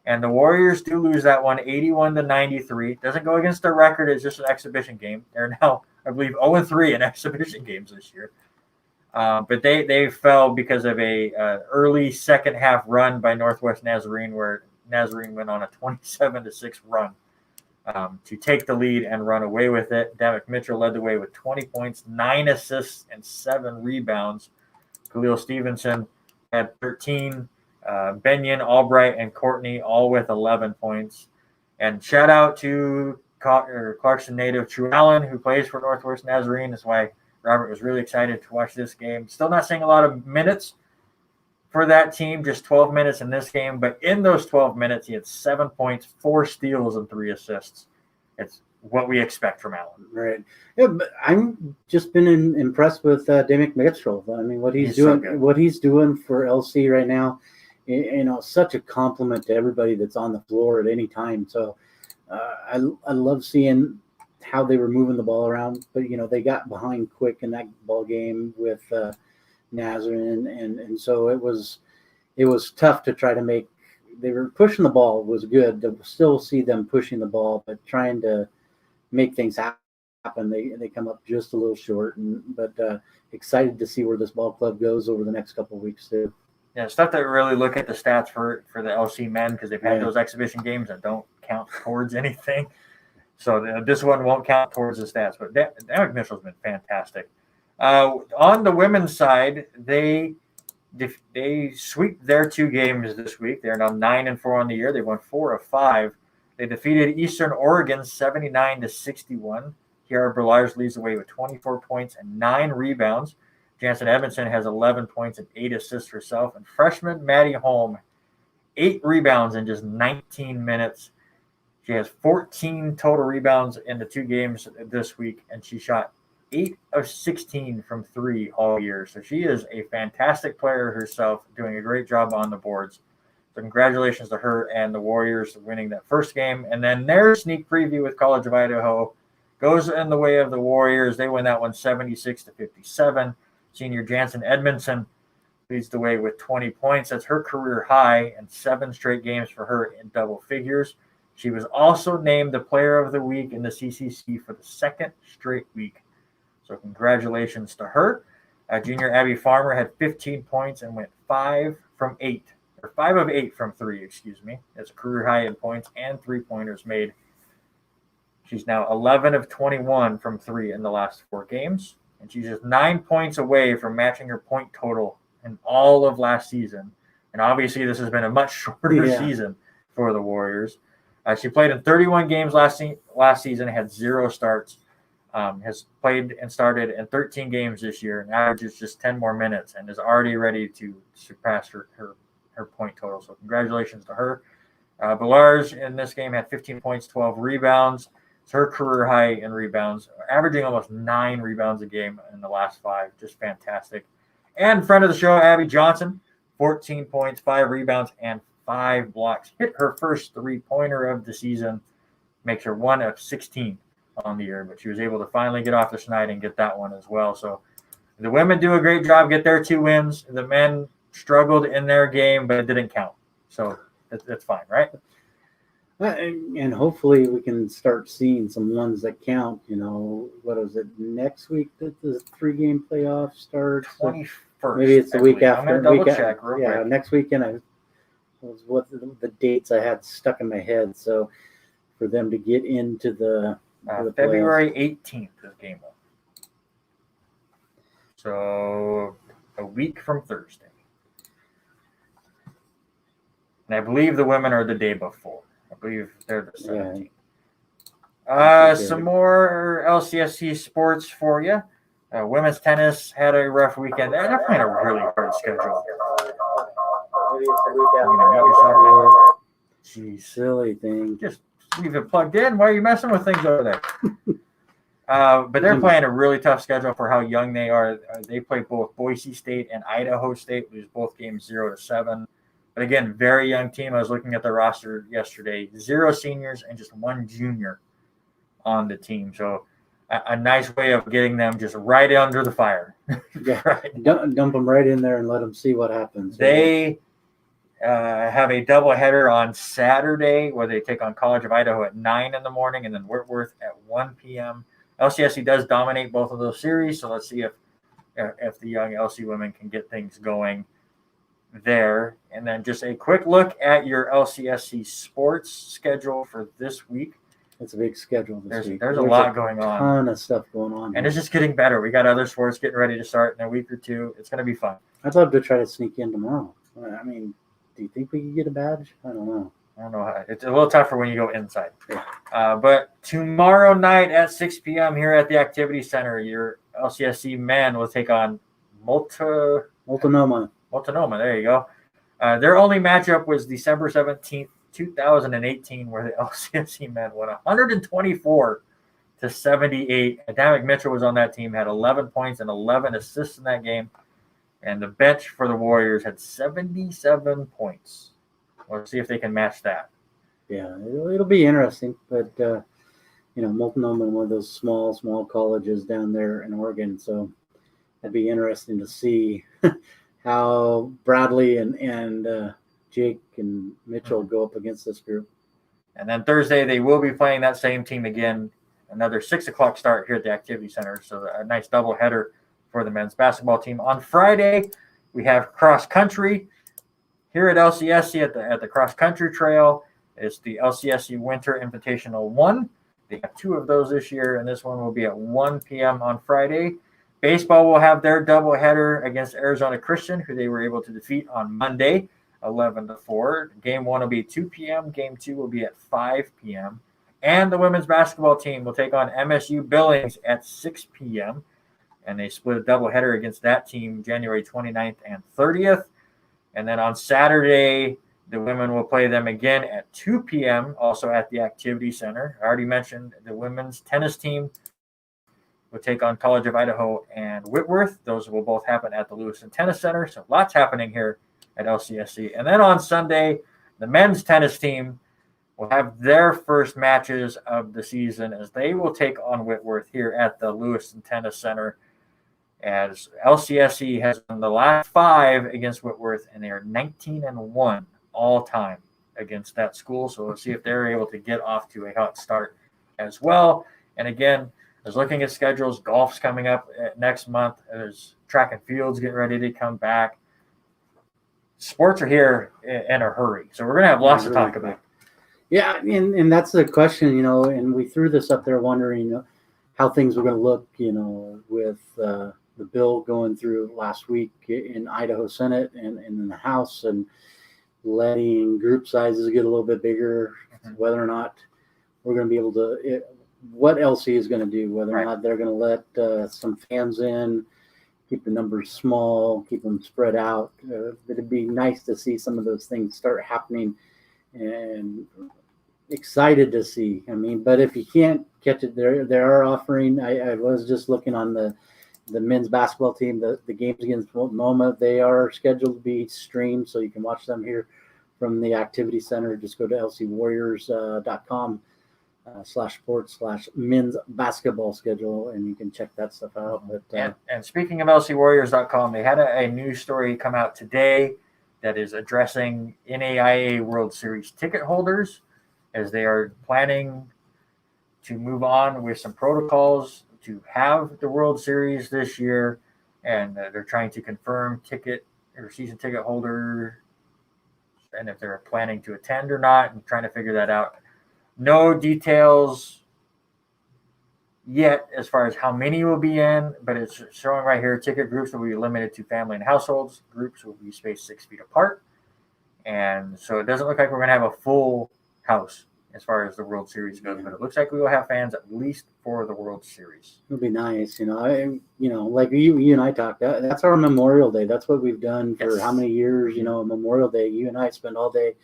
And the Warriors do lose that one 81-93. Doesn't go against their record. It's just an exhibition game. They're now, I believe, 0-3 in exhibition games this year. But they fell because of a early second half run by Northwest Nazarene, where Nazarene went on a 27-6 run to take the lead and run away with it. Davick Mitchell led the way with 20 points, 9 assists, and 7 rebounds. Khalil Stevenson had 13. Benyon, Albright, and Courtney all with 11 points. And shout out to Clarkson native True Allen, who plays for Northwest Nazarene. That's why Robert was really excited to watch this game. Still not seeing a lot of minutes for that team, just 12 minutes in this game. But in those 12 minutes, he had 7 points, 4 steals, and 3 assists. It's what we expect from Allen. Right. Yeah, but I'm just been impressed with Davick Mitchell. I mean, what he's doing, for LC right now. Such a compliment to everybody that's on the floor at any time. So I love seeing how they were moving the ball around. But, they got behind quick in that ball game with Nazarene. And so it was tough to try to make – they were pushing the ball was good. To still see them pushing the ball, but trying to make things happen. They come up just a little short. But excited to see where this ball club goes over the next couple of weeks too. Yeah, it's tough to really look at the stats for the LC men because they've had those exhibition games that don't count towards anything. So this one won't count towards the stats. But Davick Mitchell's been fantastic. On the women's side, they sweep their 2 games this week. They're now 9-4 on the year. They won 4 of 5. They defeated Eastern Oregon 79-61. Kiara Berlars leads the way with 24 points and 9 rebounds. Jansen Edmondson has 11 points and 8 assists herself. And freshman Maddie Holm, 8 rebounds in just 19 minutes. She has 14 total rebounds in the 2 games this week, and she shot 8 of 16 from 3 all year. So she is a fantastic player herself, doing a great job on the boards. So congratulations to her and the Warriors for winning that first game. And then their sneak preview with College of Idaho goes in the way of the Warriors. They win that one 76-57. Senior Jansen Edmondson leads the way with 20 points. That's her career high and 7 straight games for her in double figures. She was also named the player of the week in the CCC for the 2nd straight week. So congratulations to her. Junior Abby Farmer had 15 points and went 5 of 8 from 3, excuse me. That's a career high in points and 3-pointers made. She's now 11 of 21 from 3 in the last 4 games. And she's just 9 points away from matching her point total in all of last season. And obviously this has been a much shorter season for the Warriors. She played in 31 games last season, had 0 starts, has played and started in 13 games this year, and averages just 10 more minutes, and is already ready to surpass her point total. So congratulations to her. Bellars in this game had 15 points, 12 rebounds. It's her career high in rebounds, averaging almost 9 rebounds a game in the last 5. Just fantastic. And friend of the show, Abby Johnson, 14 points, 5 rebounds, and 5 blocks. Hit her first 3-pointer of the season. Makes her 1 of 16 on the year, but she was able to finally get off the schneid and get that one as well. So the women do a great job, get their 2 wins. The men struggled in their game, but it didn't count. So that's fine, right? And hopefully we can start seeing some ones that count. What is it, next week that the 3-game playoff starts? 21st. Maybe it's the week after. I'm going to double check real quick. Next weekend was what the dates I had stuck in my head. So for them to get into the February 18th is game 1. So a week from Thursday. And I believe the women are the day before. I believe they're the 17th. Some more LCSC sports for you. Women's tennis had a rough weekend. They're playing a really hard schedule. Maybe it's the week after. Jeez. Silly thing. Just leave it plugged in. Why are you messing with things over there? But they're playing a really tough schedule for how young they are. They play both Boise State and Idaho State, which is both games 0-7. But again, very young team. I was looking at the roster yesterday. 0 seniors and just 1 junior on the team. So a nice way of getting them just right under the fire. Yeah, right. dump them right in there and let them see what happens. They have a doubleheader on Saturday where they take on College of Idaho at 9 in the morning and then Whitworth at 1 p.m. LCSC does dominate both of those series, so let's see if the young LC women can get things going there. And then just a quick look at your LCSC Sports schedule for this week. It's a big schedule this week. There's a lot going on. A ton of stuff going on. And it's just getting better. We got other sports getting ready to start in a week or two. It's going to be fun. I'd love to try to sneak in tomorrow. I mean, do you think we could get a badge? I don't know. It's a little tougher when you go inside. Yeah. But tomorrow night at 6 p.m. here at the Activity Center, your LCSC men will take on Multnomah. There you go. Their only matchup was December 17th, 2018, where the LCSC men won 124-78. Adamic Mitchell was on that team, had 11 points and 11 assists in that game. And the bench for the Warriors had 77 points. Let's see if they can match that. Yeah, it'll be interesting. But, Multnomah, one of those small colleges down there in Oregon. So it'd be interesting to see how Bradley and Jake and Mitchell go up against this group. And then Thursday, they will be playing that same team again. Another 6 o'clock start here at the Activity Center. So a nice doubleheader for the men's basketball team. On Friday, we have cross country here at LCSC at the cross country trail. It's the LCSC Winter Invitational 1. They have 2 of those this year, and this one will be at 1 p.m. on Friday. Baseball will have their doubleheader against Arizona Christian, who they were able to defeat on Monday, 11-4. Game 1 will be 2 p.m. Game 2 will be at 5 p.m. And the women's basketball team will take on MSU Billings at 6 p.m. And they split a doubleheader against that team January 29th and 30th. And then on Saturday, the women will play them again at 2 p.m., also at the Activity Center. I already mentioned the women's tennis team will take on College of Idaho and Whitworth. Those will both happen at the Lewiston Tennis Center. So lots happening here at LCSC. And then on Sunday, the men's tennis team will have their first matches of the season as they will take on Whitworth here at the Lewiston Tennis Center. As LCSC has won the last 5 against Whitworth, and they are 19-1 all time against that school. So we'll see if they're able to get off to a hot start as well. And again, I was looking at schedules. Golf's coming up next month. There's track and fields getting ready to come back. Sports are here in a hurry. So we're going to have lots to talk about. Yeah, and that's the question, and we threw this up there wondering how things were going to look, with the bill going through last week in Idaho Senate and in the House, and letting group sizes get a little bit bigger, whether or not we're going to be able to what LC is going to do, whether or not they're going to let some fans in, keep the numbers small, keep them spread out. It'd be nice to see some of those things start happening, and excited to see. I mean, but if you can't catch it, they are offering. I was just looking on the men's basketball team, the games against Multnomah, they are scheduled to be streamed, so you can watch them here from the Activity Center. Just go to lcwarriors.com /sports/men's basketball schedule, and you can check that stuff out. But and speaking of lcwarriors.com, they had a news story come out today that is addressing NAIA World Series ticket holders, as they are planning to move on with some protocols to have the World Series this year, and they're trying to confirm ticket or season ticket holder and if they're planning to attend or not, and trying to figure that out. No details yet as far as how many will be in, but it's showing right here, ticket groups will be limited to family and households. Groups will be spaced 6 feet apart. And so it doesn't look like we're going to have a full house as far as the World Series goes, but it looks like we will have fans at least for the World Series. It'll be nice, like you and I talked. That's our Memorial Day. That's what we've done for how many years? Memorial Day. You and I spend all day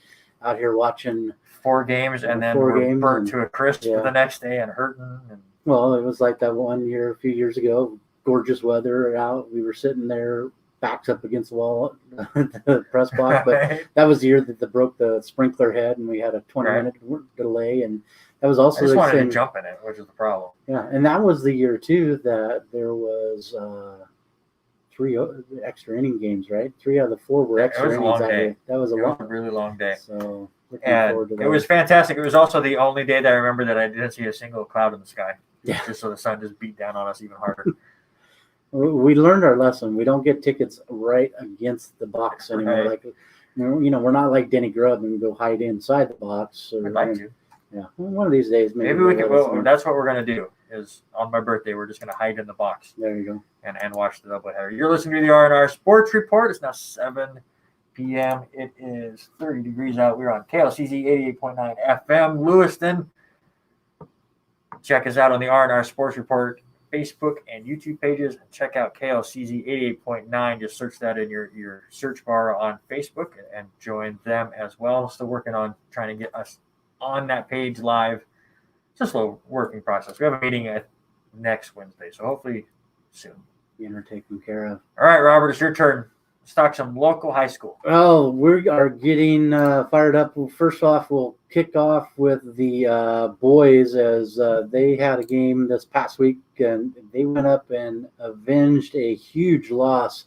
out here watching 4 games and then 4 we're games burnt and- to a crisp yeah. the next day and hurting. And Well, it was like that one year, a few years ago, gorgeous weather out. We were sitting there, backs up against the wall at the press box. But right? that was the year that they broke the sprinkler head, and we had a 20-minute delay. And that was I also just the wanted same. to jump in it, which is the problem. Yeah, and that was the year too that there was 3 extra inning games, right? 3 out of the 4 were It extra was a innings long that day. year. That was a It was long, a really long day. So looking And forward to that. it was fantastic. It was also the only day that I remember that I didn't see a single cloud in the sky. Yeah. Just so the sun just beat down on us even harder. We learned our lesson. We don't get tickets right against the box anymore. Right. Like, we're not like Denny Grubb and go hide inside the box. Or, I'd like to. Yeah, one of these days Maybe they'll we can. let us Well, in. that's what we're gonna do. Is on my birthday we're just gonna hide in the box There you go. and watch the doubleheader. You're listening to the R&R Sports Report. It's now 7 p.m. It is 30 degrees out. We're on KLCZ 88.9 FM, Lewiston. Check us out on the R&R Sports Report Facebook and YouTube pages, and check out KLCZ 88.9. Just search that in your search bar on Facebook and join them as well. Still working on trying to get us on that page live. It's just a little working process. We have a meeting next Wednesday, so hopefully soon. You're taken care of. All right, Robert, it's your turn. Let's talk some local high school. Well, we are getting fired up. Well, first off, we'll kick off with the boys as they had a game this past week, and they went up and avenged a huge loss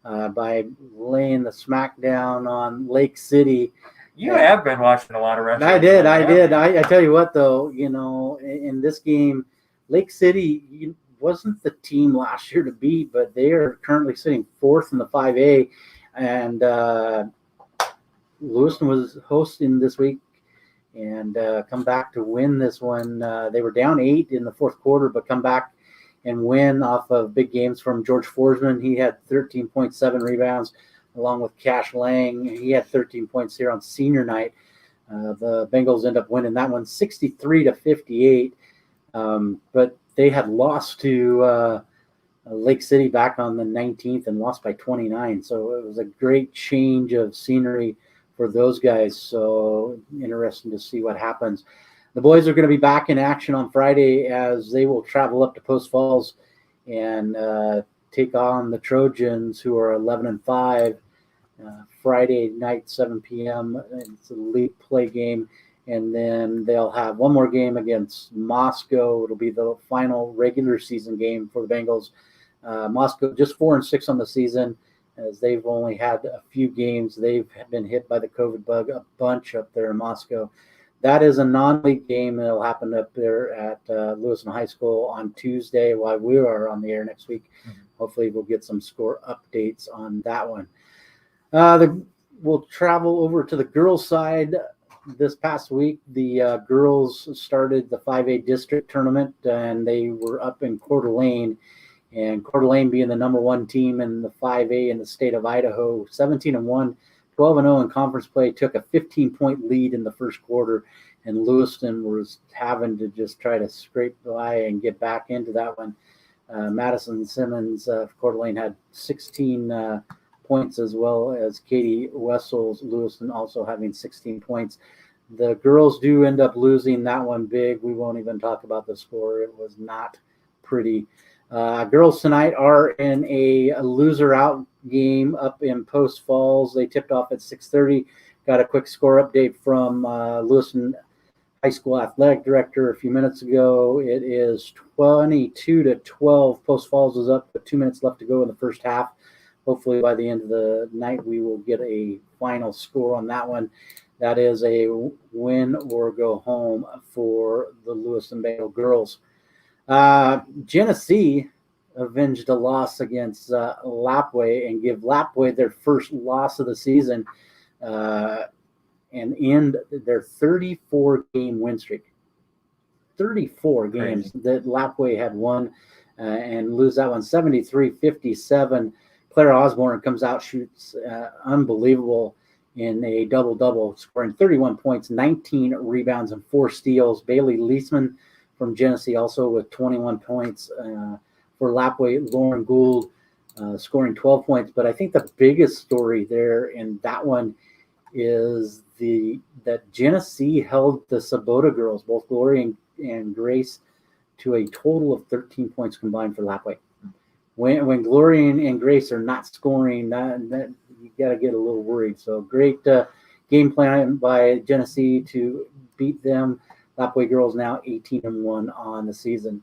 by laying the smackdown on Lake City. You have been watching a lot of wrestling. I did. I tell you what, though, in this game, Lake City wasn't the team last year to beat, but they are currently sitting 4th in the 5A, and Lewiston was hosting this week and come back to win this one. They were down 8 in the 4th quarter, but come back and win off of big games from George Forsman. He had 13.7 rebounds, along with Cash Lang. He had 13 points here on senior night. The Bengals end up winning that one 63-58, but they had lost to Lake City back on the 19th and lost by 29. So it was a great change of scenery for those guys. So interesting to see what happens. The boys are going to be back in action on Friday as they will travel up to Post Falls and take on the Trojans, who are 11-5. Friday night, 7 p.m. It's a league play game. And then they'll have one more game against Moscow. It'll be the final regular season game for the Bengals. Moscow just 4-6 on the season, as they've only had a few games. They've been hit by the COVID bug a bunch up there in Moscow. That is a non-league game that'll happen up there at Lewiston High School on Tuesday while we are on the air next week. Mm-hmm. Hopefully we'll get some score updates on that one. We'll travel over to the girls' side. This past week, the girls started the 5A district tournament, and they were up in Coeur d'Alene. And Coeur d'Alene being the number 1 team in the 5A in the state of Idaho, 17-1, 12-0 in conference play, took a 15-point lead in the first quarter. And Lewiston was having to just try to scrape by and get back into that one. Madison Simmons of Coeur d'Alene had 16 points, as well as Katie Wessel's Lewiston also having 16 points. The girls do end up losing that one big. We won't even talk about the score. It was not pretty. Girls tonight are in a loser out game up in Post Falls. They tipped off at 6:30. Got a quick score update from Lewiston High School athletic director a few minutes ago. It is 22-12. Post Falls is up with 2 minutes left to go in the first half. Hopefully by the end of the night, we will get a final score on that one. That is a win or go home for the Lewiston Bengal girls. Genesee avenged a loss against Lapway and give Lapway their first loss of the season and end their 34-game win streak. 34 games that Lapway had won and lose that one 73-57. Claire Osborne comes out, shoots unbelievable in a double-double, scoring 31 points, 19 rebounds, and 4 steals. Bailey Leisman from Genesee also with 21 points. For Lapway, Lauren Gould scoring 12 points. But I think the biggest story there in that one is that Genesee held the Sabota girls, both Glory and Grace, to a total of 13 points combined for Lapwai. When Glory and Grace are not scoring, that you got to get a little worried. So great game plan by Genesee to beat them. Lapwai girls now 18-1 on the season.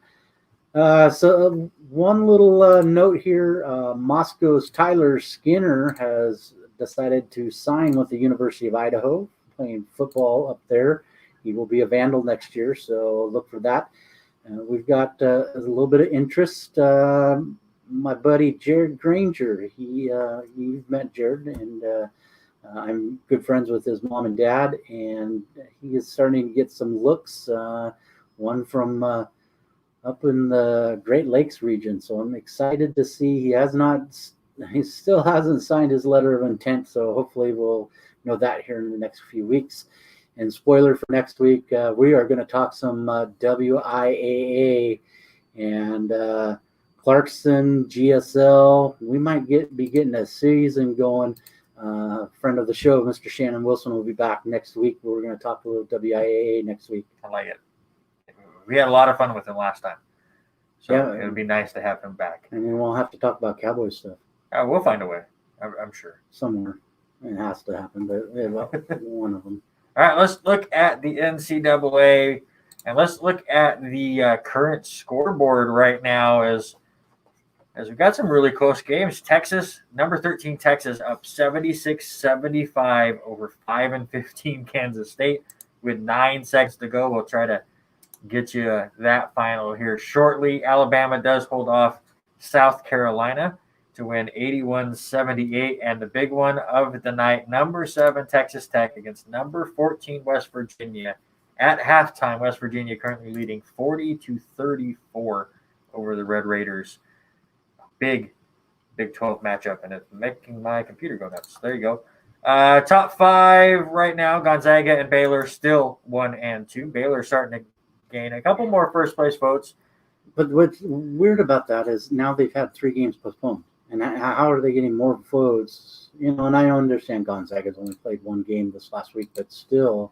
So one little note here, Moscow's Tyler Skinner has decided to sign with the University of Idaho, playing football up there. He will be a Vandal next year, so look for that. We've got a little bit of interest. My buddy Jared Granger, you've met Jared, and I'm good friends with his mom and dad, and he is starting to get some looks, one from up in the Great Lakes region. So I'm excited to see. He still hasn't signed his letter of intent, so hopefully we'll know that here in the next few weeks. And spoiler for next week, we are going to talk some WIAA and Clarkson, GSL. We might be getting a season going. Friend of the show, Mr. Shannon Wilson, will be back next week. We're going to talk a little WIAA next week. I like it. We had a lot of fun with him last time. So yeah, it would be nice to have him back. And we won't have to talk about Cowboys stuff. We'll find a way, I'm sure. Somewhere. It has to happen, but one of them. All right, let's look at the NCAA, and let's look at the current scoreboard right now as we've got some really close games. Texas, number 13 Texas, up 76-75 over 5-15 Kansas State with 9 seconds to go. We'll try to get you that final here shortly. Alabama does hold off South Carolina to win 81-78, and the big one of the night, number 7 Texas Tech against number 14 West Virginia. At halftime, West Virginia currently leading 40-34 over the Red Raiders. Big Big 12 matchup, and it's making my computer go nuts. There you go. Top 5 right now, Gonzaga and Baylor still 1 and 2. Baylor starting to gain a couple more first place votes. But what's weird about that is now they've had 3 games postponed. And how are they getting more votes? You know, and I understand Gonzaga's only played 1 game this last week, but still,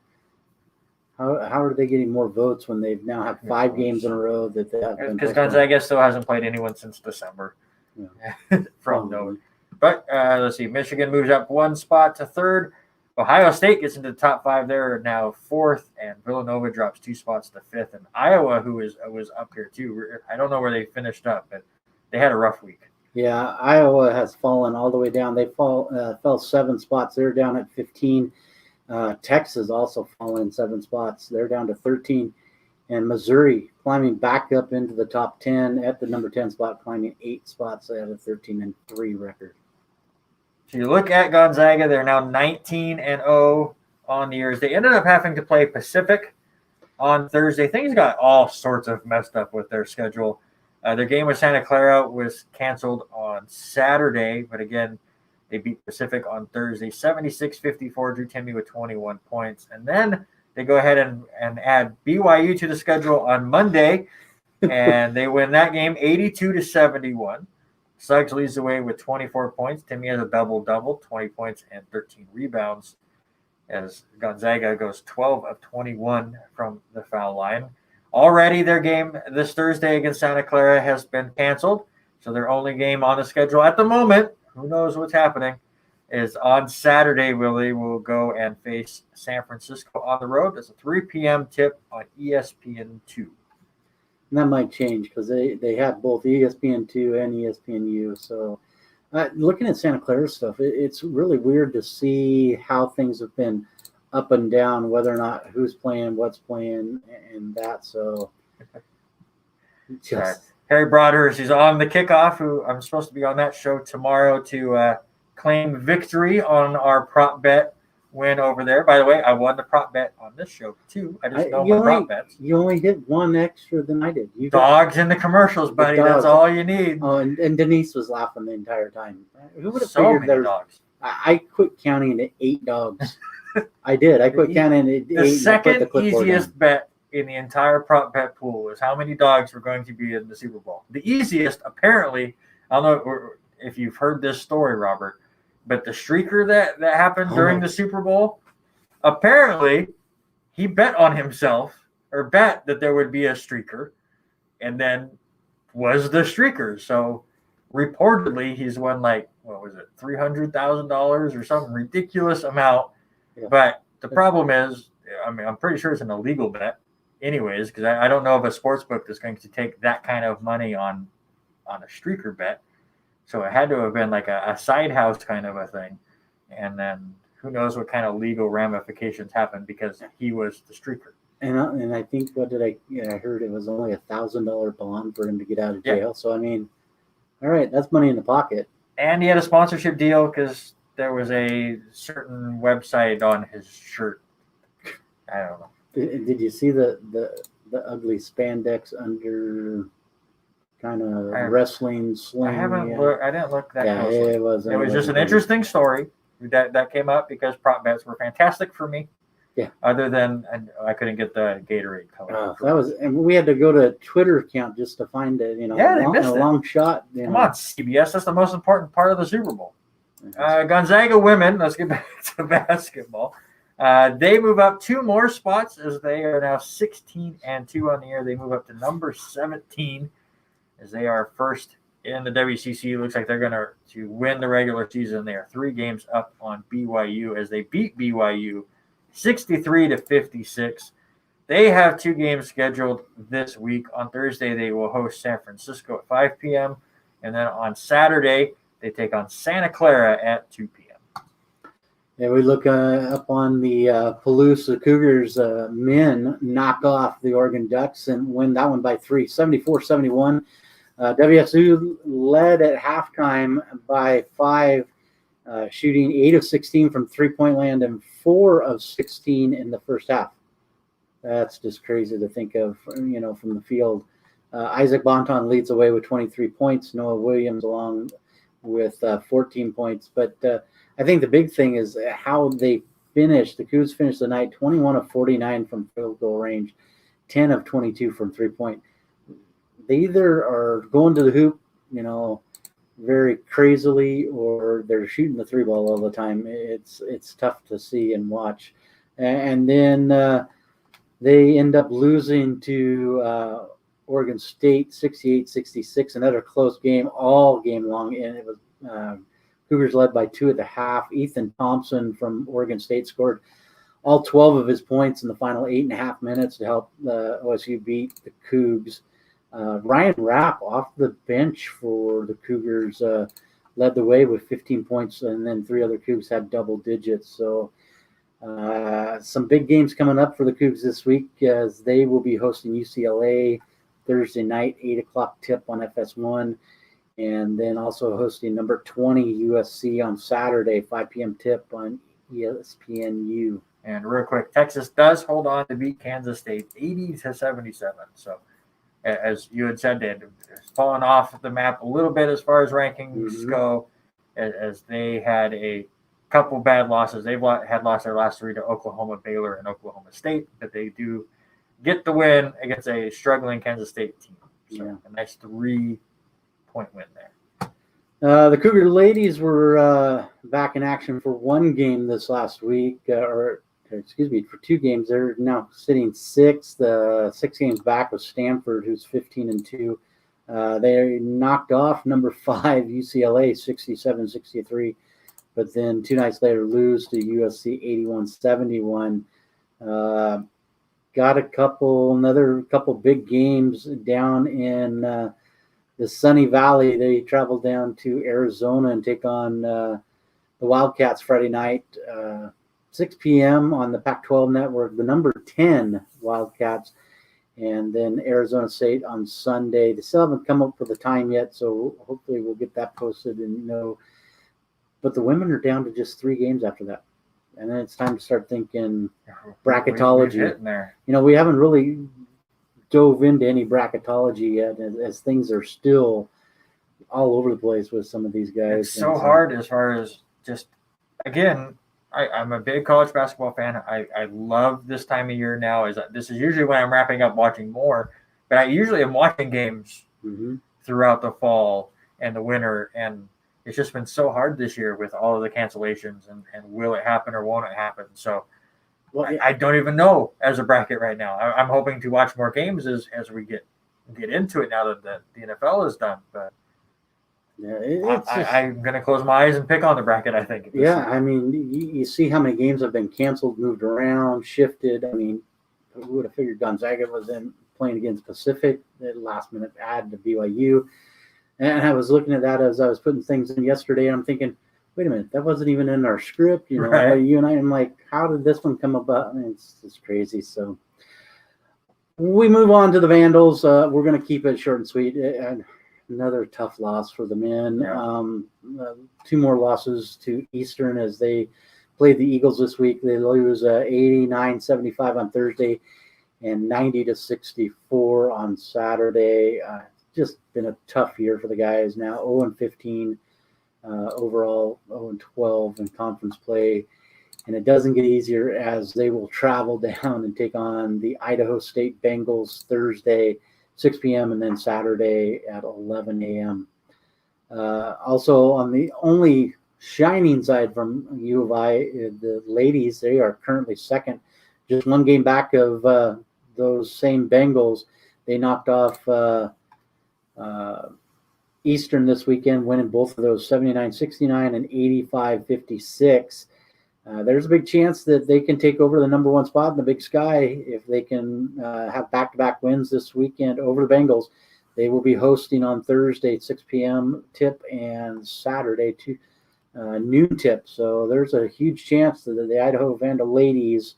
how are they getting more votes when they've now had 5 games in a row that they have been because Gonzaga still hasn't played anyone since December. Yeah. From no. But let's see. Michigan moves up 1 spot to 3rd. Ohio State gets into the top 5 there, now 4th, and Villanova drops 2 spots to 5th. And Iowa, who was up here too. I don't know where they finished up, but they had a rough week. Yeah, Iowa has fallen all the way down. They fell 7 spots. They're down at 15. Texas also fallen 7 spots. They're down to 13. And Missouri climbing back up into the top 10 at the number 10 spot, climbing 8 spots. They have a 13-3 record. So you look at Gonzaga, they're now 19-0 on the years. They ended up having to play Pacific on Thursday. Things got all sorts of messed up with their schedule. Their game with Santa Clara was canceled on Saturday, but again, they beat Pacific on Thursday, 76-54. Drew Timme with 21 points. And then they go ahead and add BYU to the schedule on Monday, and they win that game 82-71. Suggs leads the way with 24 points. Timme has a double-double, 20 points and 13 rebounds, as Gonzaga goes 12 of 21 from the foul line. Already their game this Thursday against Santa Clara has been canceled, so their only game on the schedule at the moment, who knows what's happening, is on Saturday where they will go and face San Francisco on the road. It's a 3 p.m. tip on ESPN2. And that might change because they have both ESPN2 and ESPNU. So looking at Santa Clara stuff, it's really weird to see how things have been up and down, whether or not who's playing, what's playing, and that. So just Harry Broadhurst is on the kickoff, who I'm supposed to be on that show tomorrow to claim victory on our prop bet win over there. By the way, I won the prop bet on this show too. I just know my prop bets. You only hit 1 extra than I did. You dogs in the commercials, buddy. That's all you need. Oh, and Denise was laughing the entire time. Who would have so figured many dogs? I quit counting at 8 dogs. I did. I quit counting at 8. The second easiest bet in the entire prop bet pool was how many dogs were going to be in the Super Bowl. The easiest, apparently, I don't know if you've heard this story, Robert. But the streaker that happened during the Super Bowl, apparently he bet on himself or bet that there would be a streaker and then was the streaker. So reportedly he's won like, what was it, $300,000 or some ridiculous amount. Yeah. But the problem is, I mean, I'm pretty sure it's an illegal bet anyways, because I don't know of a sports book that's going to take that kind of money on a streaker bet. So it had to have been like a side house kind of a thing. And then who knows what kind of legal ramifications happened because he was the streaker. And I think I heard it was only $1,000 bond for him to get out of jail. Yeah. So I mean, all right, that's money in the pocket. And he had a sponsorship deal because there was a certain website on his shirt. I don't know. Did you see the ugly spandex under kind of wrestling sling? I haven't looked. I didn't look that closely. It was just an interesting story that came up because prop bets were fantastic for me. Yeah. Other than I couldn't get the Gatorade color. And we had to go to a Twitter account just to find it. A long shot. Come on, CBS. That's the most important part of the Super Bowl. Gonzaga women. Let's get back to basketball. They move up 2 more spots as they are now 16-2 on the year. They move up to number 17 as they are first in the WCC. Looks like they're going to win the regular season. They are 3 games up on BYU as they beat BYU 63-56. They have 2 games scheduled this week. On Thursday, they will host San Francisco at 5 p.m. And then on Saturday, they take on Santa Clara at 2 p.m. Yeah, we look up on the Palouse. The Cougars men knock off the Oregon Ducks and win that one by 3, 74-71. WSU led at halftime by 5, shooting 8 of 16 from three-point land and 4 of 16 in the first half. That's just crazy to think of, from the field. Isaac Bonton leads the way with 23 points. Noah Williams along with 14 points. But I think the big thing is how they finished. The Cougs finished the night 21 of 49 from field goal range, 10 of 22 from three-point. They either are going to the hoop, very crazily, or they're shooting the 3-ball all the time. It's tough to see and watch. And then they end up losing to Oregon State 68-66, another close game all game long. And it was Cougars led by 2 at the half. Ethan Thompson from Oregon State scored all 12 of his points in the final 8.5 minutes to help OSU beat the Cougs. Ryan Rapp off the bench for the Cougars led the way with 15 points, and then 3 other Cougs had double digits. So some big games coming up for the Cougs this week as they will be hosting UCLA Thursday night, 8 o'clock tip on FS1, and then also hosting number 20 USC on Saturday, 5 p.m. tip on ESPNU. And real quick, Texas does hold on to beat Kansas State 80-77. So as you had said, they've fallen off the map a little bit as far as rankings go, as they had a couple bad losses. They've had lost their last 3 to Oklahoma, Baylor, and Oklahoma State, but they do get the win against a struggling Kansas State team. So a nice 3-point win there. The Cougar ladies were back in action for 1 game this last week, for 2 games. They're now sitting 6th, 6 games back with Stanford, who's 15-2. They knocked off number 5 UCLA 67-63, but then 2 nights later lose to USC 81-71. Got another couple big games down in the Sunny Valley. They travel down to Arizona and take on the Wildcats Friday night. 6 p.m. on the Pac-12 network, the number 10 Wildcats, and then Arizona State on Sunday. They still haven't come up with a time yet, so hopefully we'll get that posted and know. But the women are down to just 3 games after that. And then it's time to start thinking bracketology. We haven't really dove into any bracketology yet, as things are still all over the place with some of these guys. It's so hard as far as just, again, I'm a big college basketball fan. I love this time of year now. This is usually when I'm wrapping up watching more, but I usually am watching games throughout the fall and the winter. And it's just been so hard this year with all of the cancellations and will it happen or won't it happen? So I don't even know as a bracket right now. I'm hoping to watch more games as we get into it now that the NFL is done. But I'm going to close my eyes and pick on the bracket, I think. Yeah, I mean, you see how many games have been canceled, moved around, shifted. I mean, who would have figured Gonzaga was in playing against Pacific, the last minute add to BYU. And I was looking at that as I was putting things in yesterday, and I'm thinking, wait a minute, that wasn't even in our script. You know, right. You and I am like, how did this one come about? I mean, it's just crazy. So we move on to the Vandals. We're going to keep it short and sweet. And another tough loss for the men. Yeah. 2 more losses to Eastern as they played the Eagles this week. They lose 89-75 on Thursday and 90-64 on Saturday. Just been a tough year for the guys. Now 0-15 overall, 0-12 in conference play. And it doesn't get easier as they will travel down and take on the Idaho State Bengals Thursday, 6 p.m., and then Saturday at 11 a.m. Also, on the only shining side from U of I, the ladies, they are currently second, just 1 game back of those same Bengals. They knocked off Eastern this weekend, winning both of those 79-69 and 85-56. There's a big chance that they can take over the number 1 spot in the Big Sky if they can have back-to-back wins this weekend over the Bengals. They will be hosting on Thursday at 6 p.m. tip and Saturday noon tip. So there's a huge chance that the Idaho Vandal ladies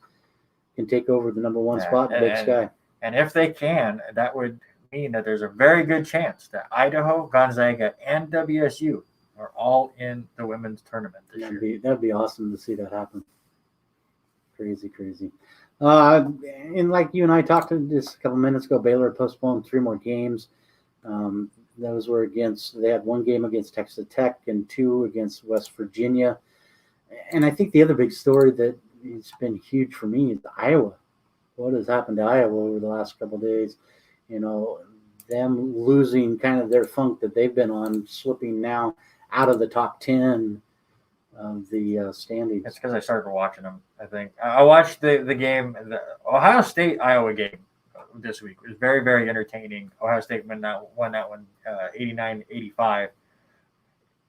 can take over the number 1 spot in the Big Sky. And if they can, that would mean that there's a very good chance that Idaho, Gonzaga, and WSU are all in the women's tournament this year. That'd be awesome to see that happen. Crazy. And like you and I talked just a couple minutes ago, Baylor postponed 3 more games. Those were they had 1 game against Texas Tech and 2 against West Virginia. And I think the other big story that has been huge for me is Iowa. What has happened to Iowa over the last couple of days? You know, them losing kind of their funk that they've been on, slipping now out of the top 10 of the standings. It's because I started watching them, I think. I watched the game, the Ohio State-Iowa game this week. It was very, very entertaining. Ohio State won that one 89-85.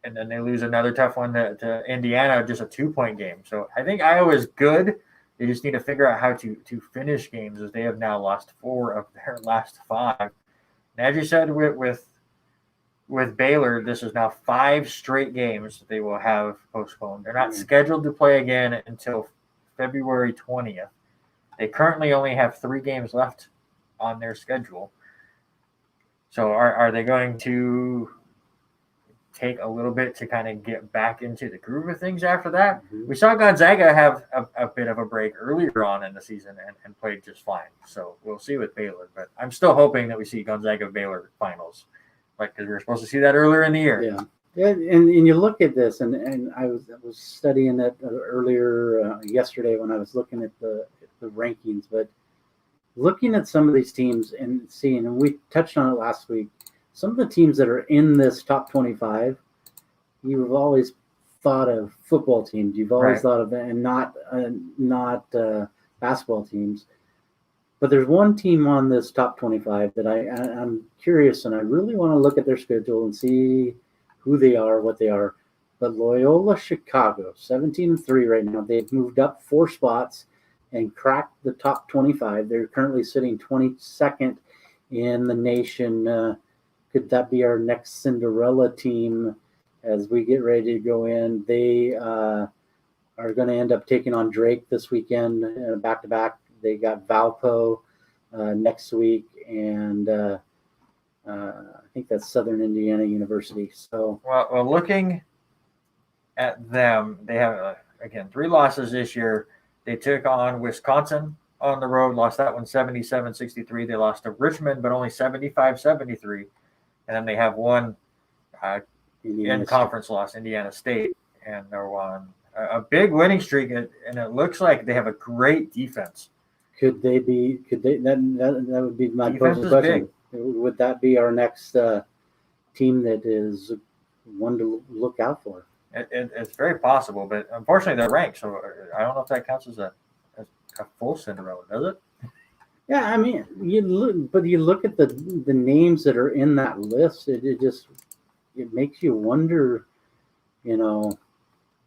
And then they lose another tough one to Indiana, just a 2-point game. So I think Iowa's good. They just need to figure out how to finish games, as they have now lost 4 of their last 5. And as you said, with Baylor, this is now 5 straight games that they will have postponed. They're not scheduled to play again until February 20th. They currently only have 3 games left on their schedule. So are they going to take a little bit to kind of get back into the groove of things after that? Mm-hmm. We saw Gonzaga have a bit of a break earlier on in the season and played just fine. So we'll see with Baylor. But I'm still hoping that we see Gonzaga-Baylor finals, because we were supposed to see that earlier in the year. Yeah, and you look at this, and I was studying it earlier yesterday when I was looking at the rankings, but looking at some of these teams and seeing, and we touched on it last week, some of the teams that are in this top 25, you've always thought of football teams. You've always thought of and not basketball teams. But there's one team on this top 25 that I'm curious, and I really want to look at their schedule and see who they are, what they are. But Loyola Chicago, 17-3 right now. They've moved up 4 spots and cracked the top 25. They're currently sitting 22nd in the nation. Could that be our next Cinderella team as we get ready to go in? They are going to end up taking on Drake this weekend, back-to-back. They got Valpo next week, and I think that's Southern Indiana University. So, well, looking at them, they have, again, 3 losses this year. They took on Wisconsin on the road, lost that one 77-63. They lost to Richmond, but only 75-73. And then they have one in-conference loss, Indiana State, and they're on a big winning streak, and it looks like they have a great defense. Could they? That would be my question. Big. Would that be our next team that is one to look out for. It's very possible, but unfortunately they're ranked, so I don't know if that counts as a full Cinderella, does it? Yeah, I mean, you look at the names that are in that list. It makes you wonder.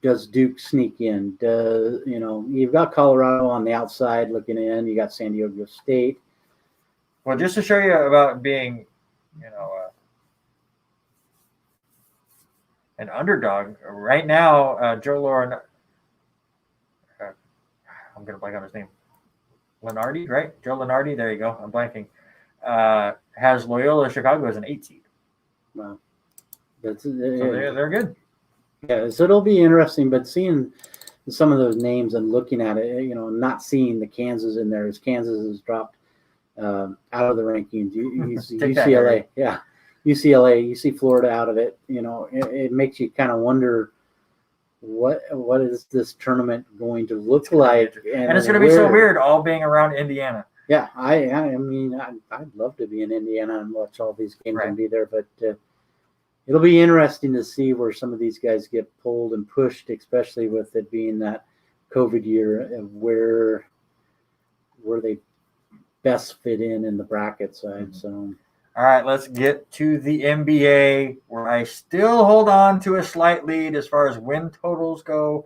Does Duke sneak in? You've got Colorado on the outside looking in. You got San Diego State. Well, just to show you about being, an underdog right now, Joe Lauren. I'm gonna blank on his name. Lenardi, right? Joe Lenardi. There you go. I'm blanking. Has Loyola Chicago as an 8 seed. Wow, so they're good. Yeah, so it'll be interesting. But seeing some of those names and looking at it, not seeing the Kansas in there, as Kansas has dropped out of the rankings. You see UCLA, UCLA. You see Florida out of it. It makes you kind of wonder what is this tournament going to look like, and it's going to be so weird, all being around Indiana. Yeah, I mean, I'd love to be in Indiana and watch all these games and be there, but it'll be interesting to see where some of these guys get pulled and pushed, especially with it being that COVID year, and where they best fit in the bracket side. So, all right, let's get to the NBA, where I still hold on to a slight lead as far as win totals go.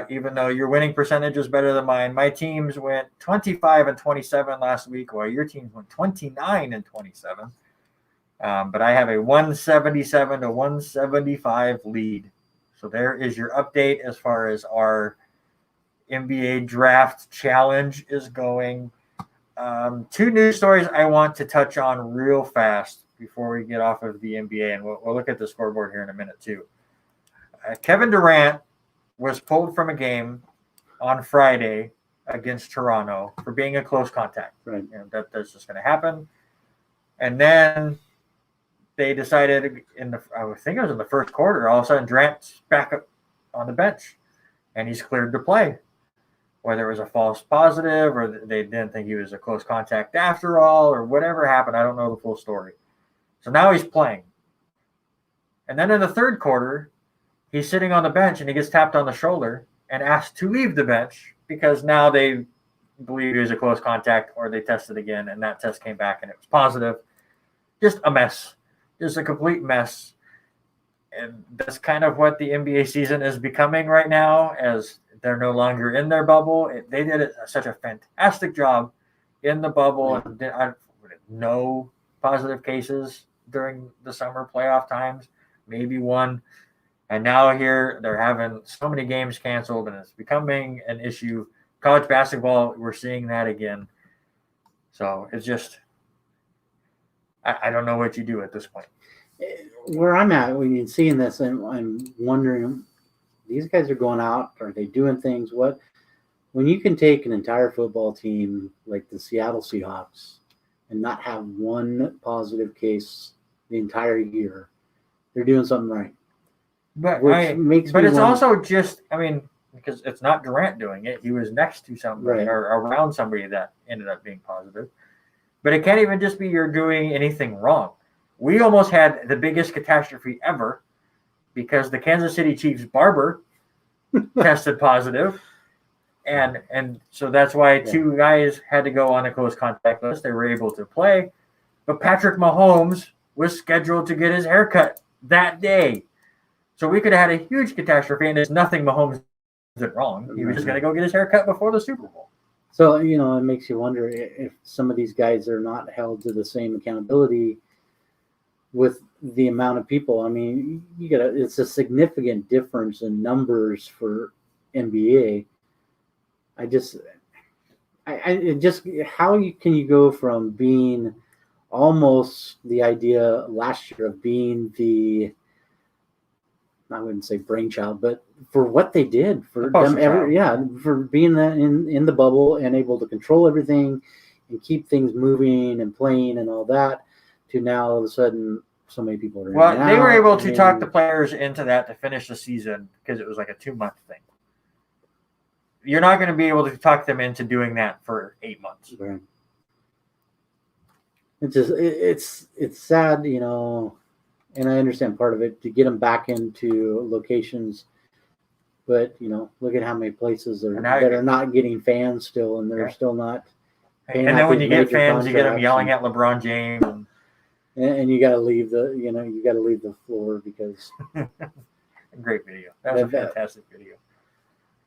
Even though your winning percentage is better than mine, my teams went 25-27 last week, while your teams went 29-27. But I have a 177-175 lead. So there is your update as far as our NBA draft challenge is going. 2 news stories I want to touch on real fast before we get off of the NBA, and we'll look at the scoreboard here in a minute too. Kevin Durant was pulled from a game on Friday against Toronto for being a close contact. Right. That's just going to happen. And then they decided I think it was in the first quarter, all of a sudden Durant's back up on the bench and he's cleared to play. Whether it was a false positive or they didn't think he was a close contact after all, or whatever happened, I don't know the full story. So now he's playing. And then in the third quarter, he's sitting on the bench and he gets tapped on the shoulder and asked to leave the bench because now they believe he was a close contact, or they tested again and that test came back and it was positive. Just a mess. Just a complete mess. And that's kind of what the NBA season is becoming right now, as they're no longer in their bubble. They did such a fantastic job in the bubble. And no positive cases during the summer playoff times, maybe one. And now here they're having so many games canceled, and it's becoming an issue. College basketball, we're seeing that again. So it's just, I don't know what you do at this point. Where I'm at, when you're seeing this, and I'm wondering, these guys are going out, are they doing things? When you can take an entire football team like the Seattle Seahawks and not have one positive case the entire year, they're doing something right. But it's also just, because it's not Durant doing it. He was next to somebody or around somebody that ended up being positive. But it can't even just be you're doing anything wrong. We almost had the biggest catastrophe ever because the Kansas City Chiefs barber tested positive. And so that's why 2 guys had to go on a close contact list. They were able to play. But Patrick Mahomes was scheduled to get his haircut that day. So we could have had a huge catastrophe, and there's nothing Mahomes did wrong. He was just going to go get his haircut before the Super Bowl. So, it makes you wonder if some of these guys are not held to the same accountability with the amount of people. It's a significant difference in numbers for NBA. How can you go from being almost the idea last year of being I wouldn't say brainchild, but for what they did for them, for being in the bubble and able to control everything and keep things moving and playing and all that, to now all of a sudden so many people are. Well, they were able to talk the players into that to finish the season because it was like a 2-month thing. You're not going to be able to talk them into doing that for 8 months. Right. It's just it's sad, and I understand part of it to get them back into locations. But look at how many places that are not getting fans still, and they're still not. And then when you get fans, you get them yelling at LeBron James, and you got to leave the floor because. Great video. That was a fantastic video.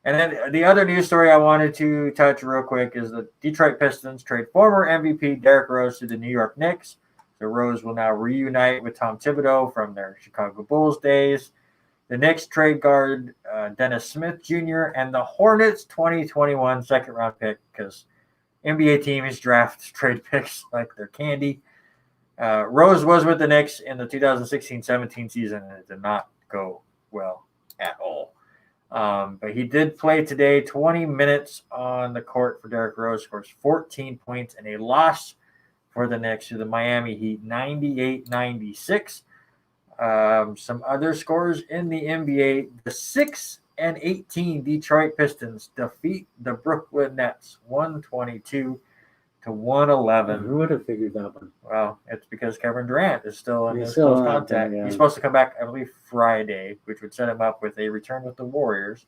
And then the other news story I wanted to touch real quick is the Detroit Pistons trade former MVP Derrick Rose to the New York Knicks. So Rose will now reunite with Tom Thibodeau from their Chicago Bulls days. The Knicks trade guard Dennis Smith Jr. and the Hornets 2021 second-round pick, because NBA teams draft trade picks like they're candy. Rose was with the Knicks in the 2016-17 season, and it did not go well at all. But he did play today, 20 minutes on the court for Derrick Rose, scores 14 points in a loss for the Knicks to the Miami Heat, 98-96. Some other scores in the NBA. The 6-18 Detroit Pistons defeat the Brooklyn Nets 122-111. Who would have figured that one? Well, it's because Kevin Durant is still in his close contact. Yeah. He's supposed to come back, I believe, Friday, which would set him up with a return with the Warriors.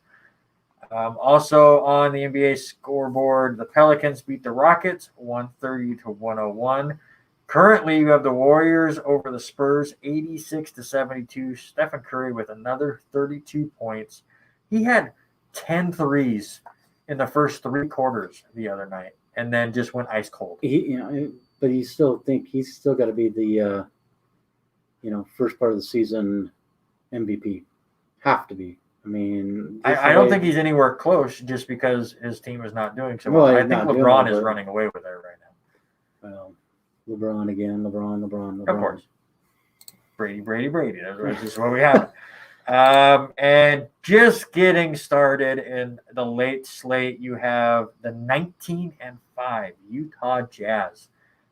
Also on the NBA scoreboard, the Pelicans beat the Rockets 130-101. Currently, you have the Warriors over the Spurs 86-72. Stephen Curry with another 32 points. He had 10 threes in the first 3 quarters the other night, and then just went ice cold. But he's still got to be the first part of the season MVP. Have to be. I mean, I don't think he's anywhere close just because his team is not doing so well. I think LeBron is running away with it right now. Well, LeBron again. LeBron. Of course. Brady. That's just what we have. And just getting started in the late slate, you have the 19-5 Utah Jazz,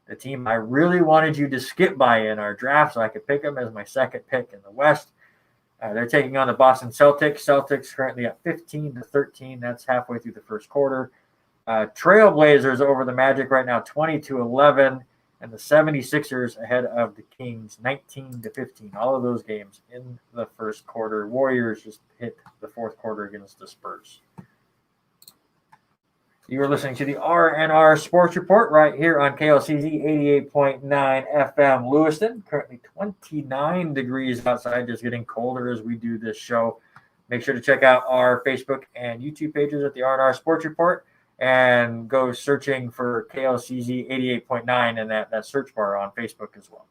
the team I really wanted you to skip by in our draft so I could pick them as my second pick in the West. They're taking on the Boston Celtics. Celtics currently at 15-13. That's halfway through the first quarter. Trailblazers over the Magic right now, 20-11. And the 76ers ahead of the Kings, 19-15. All of those games in the first quarter. Warriors just hit the fourth quarter against the Spurs. You are listening to the R&R Sports Report right here on KLCZ 88.9 FM Lewiston. Currently 29 degrees outside, just getting colder as we do this show. Make sure to check out our Facebook and YouTube pages at the R&R Sports Report. And go searching for KLCZ 88.9 in that search bar on Facebook as well.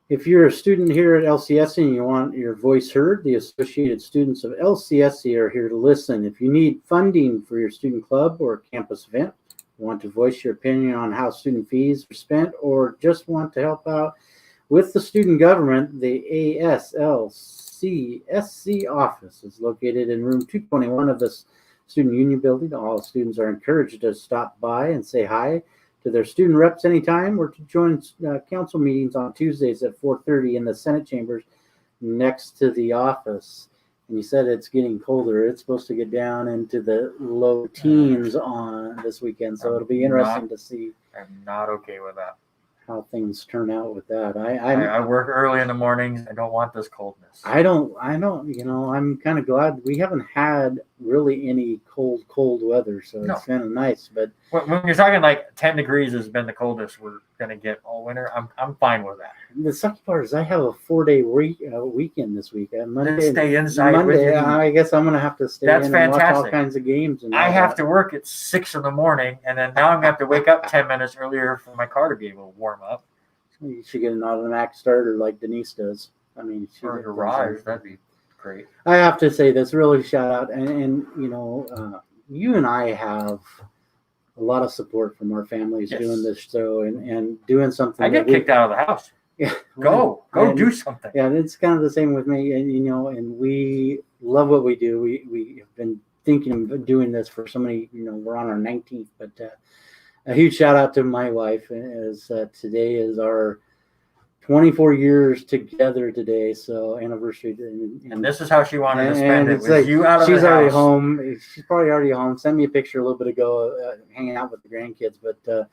If you're a student here at LCSC and you want your voice heard, the Associated Students of LCSC are here to listen. If you need funding for your student club or campus event, want to voice your opinion on how student fees are spent, or just want to help out with the student government, the ASLCSC office is located in room 221 of this Student Union Building. All students are encouraged to stop by and say hi to their student reps anytime, or to join council meetings on Tuesdays at 4:30 in the Senate chambers next to the office. And you said it's getting colder. It's supposed to get down into the low teens on this weekend, so it'll be interesting to see. I'm not okay with that. How things turn out with that. I work early in the mornings. I don't want this coldness. I don't, I'm kind of glad we haven't had really any cold weather. So it's kind of nice, but when you're talking like 10 degrees has been the coldest we're going to get all winter, I'm fine with that. The sucky part is I have a 4-day weekend this week. Monday, stay inside. Monday, I guess I'm going to have to stay in and watch all kinds of games. And I have to work at 6 in the morning, and then now I'm going to have to wake up 10 minutes earlier for my car to be able to warm up. You should get an automatic starter like Denise does. I mean, or a garage, that'd be great. I have to say this, really shout out, and you and I have a lot of support from our families doing this show and doing something. I get kicked out of the house. Yeah, go do something. Yeah, it's kind of the same with me, and and we love what we do. We have been thinking of doing this for so many. We're on our 19th, but a huge shout out to my wife, as today is our 24 years together today, so anniversary. And this is how she wanted to spend it with like, you out of she's the already house. Home. She's probably already home. Sent me a picture a little bit ago, hanging out with the grandkids. But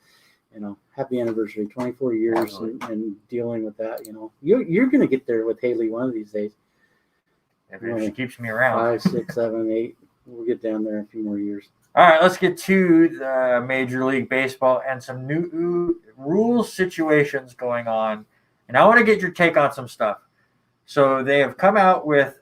happy anniversary, 24 years and dealing with that. You're going to get there with Haley one of these days. If she keeps me around. 5, 6, 7, 8. We'll get down there in a few more years. All right, let's get to the Major League Baseball and some new rules situations going on. And I want to get your take on some stuff. So they have come out with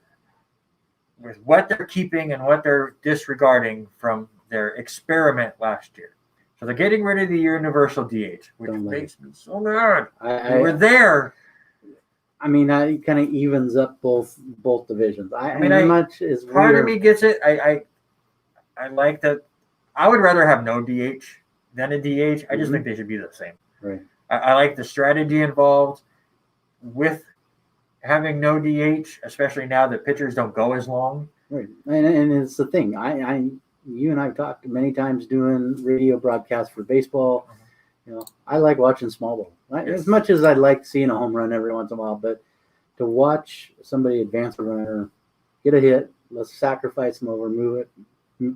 what they're keeping and what they're disregarding from their experiment last year. So they're getting rid of the universal DH, which makes me so mad. We were there. I mean, that kind of evens up both divisions. Part of me gets it. I like that. I would rather have no DH than a DH. I just think they should be the same. Right. I like the strategy involved with having no DH, especially now that pitchers don't go as long. Right. And it's the thing. You and I have talked many times doing radio broadcasts for baseball. I like watching small ball. As much as I like seeing a home run every once in a while, but to watch somebody advance a runner, get a hit, let's sacrifice them over, move it,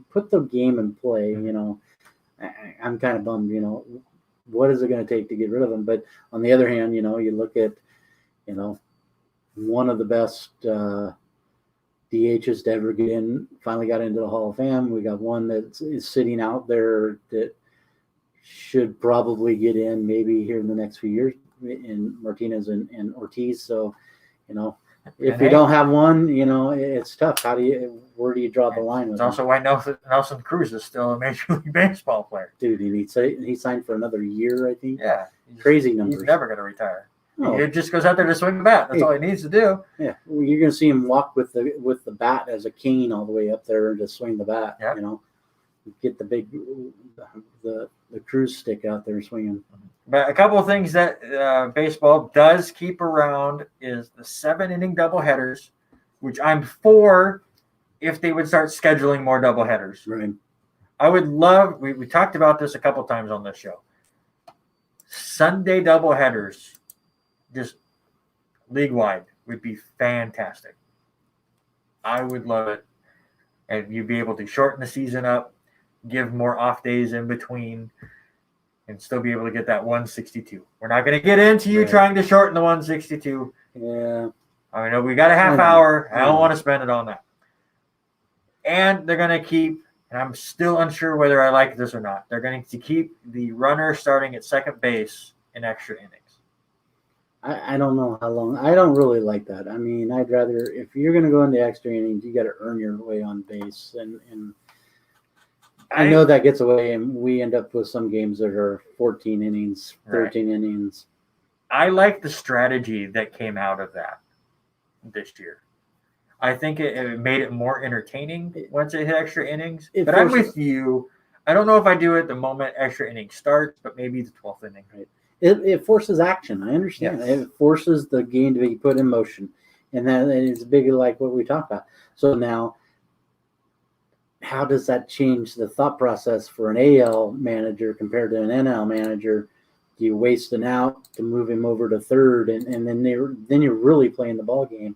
put the game in play. I'm kind of bummed. What is it going to take to get rid of them? But on the other hand, you look at, one of the best DHs to ever get in, finally got into the Hall of Fame. We got one that is sitting out there that should probably get in maybe here in the next few years in Martinez and Ortiz. So, if you don't have one, it's tough. Where do you draw the line? It's also why Nelson Cruz is still a Major League Baseball player. Dude, he signed for another year, I think. Yeah. Crazy numbers. He's never going to retire. No. He just goes out there to swing the bat. That's all he needs to do. Yeah. Well, you're going to see him walk with the bat as a cane all the way up there and just swing the bat. Yep. Get the big the Cruz stick out there swinging. But a couple of things that baseball does keep around is the 7-inning doubleheaders, which I'm for if they would start scheduling more doubleheaders. Right. I would love, we talked about this a couple times on this show. Sunday doubleheaders, just league-wide, would be fantastic. I would love it. And you'd be able to shorten the season up, give more off days in between, and still be able to get that 162. We're not going to get into you trying to shorten the 162. Yeah. I know we got a half hour. I don't want to spend it on that. And they're going to keep, and I'm still unsure whether I like this or not, they're going to keep the runner starting at second base in extra innings. I don't know how long. I don't really like that. I mean, I'd rather, if you're going to go into extra innings, you got to earn your way on base. And I know that gets away, and we end up with some games that are 14 innings, 13 innings. I like the strategy that came out of that this year. I think it made it more entertaining once it hit extra innings. But I'm with you. I don't know if I do it the moment extra inning starts, but maybe the 12th inning. Right. It forces action. I understand. Yes. It forces the game to be put in motion. And then it's big like what we talked about. So now, how does that change the thought process for an AL manager compared to an NL manager? Do you waste an out to move him over to third, and then you're really playing the ball game?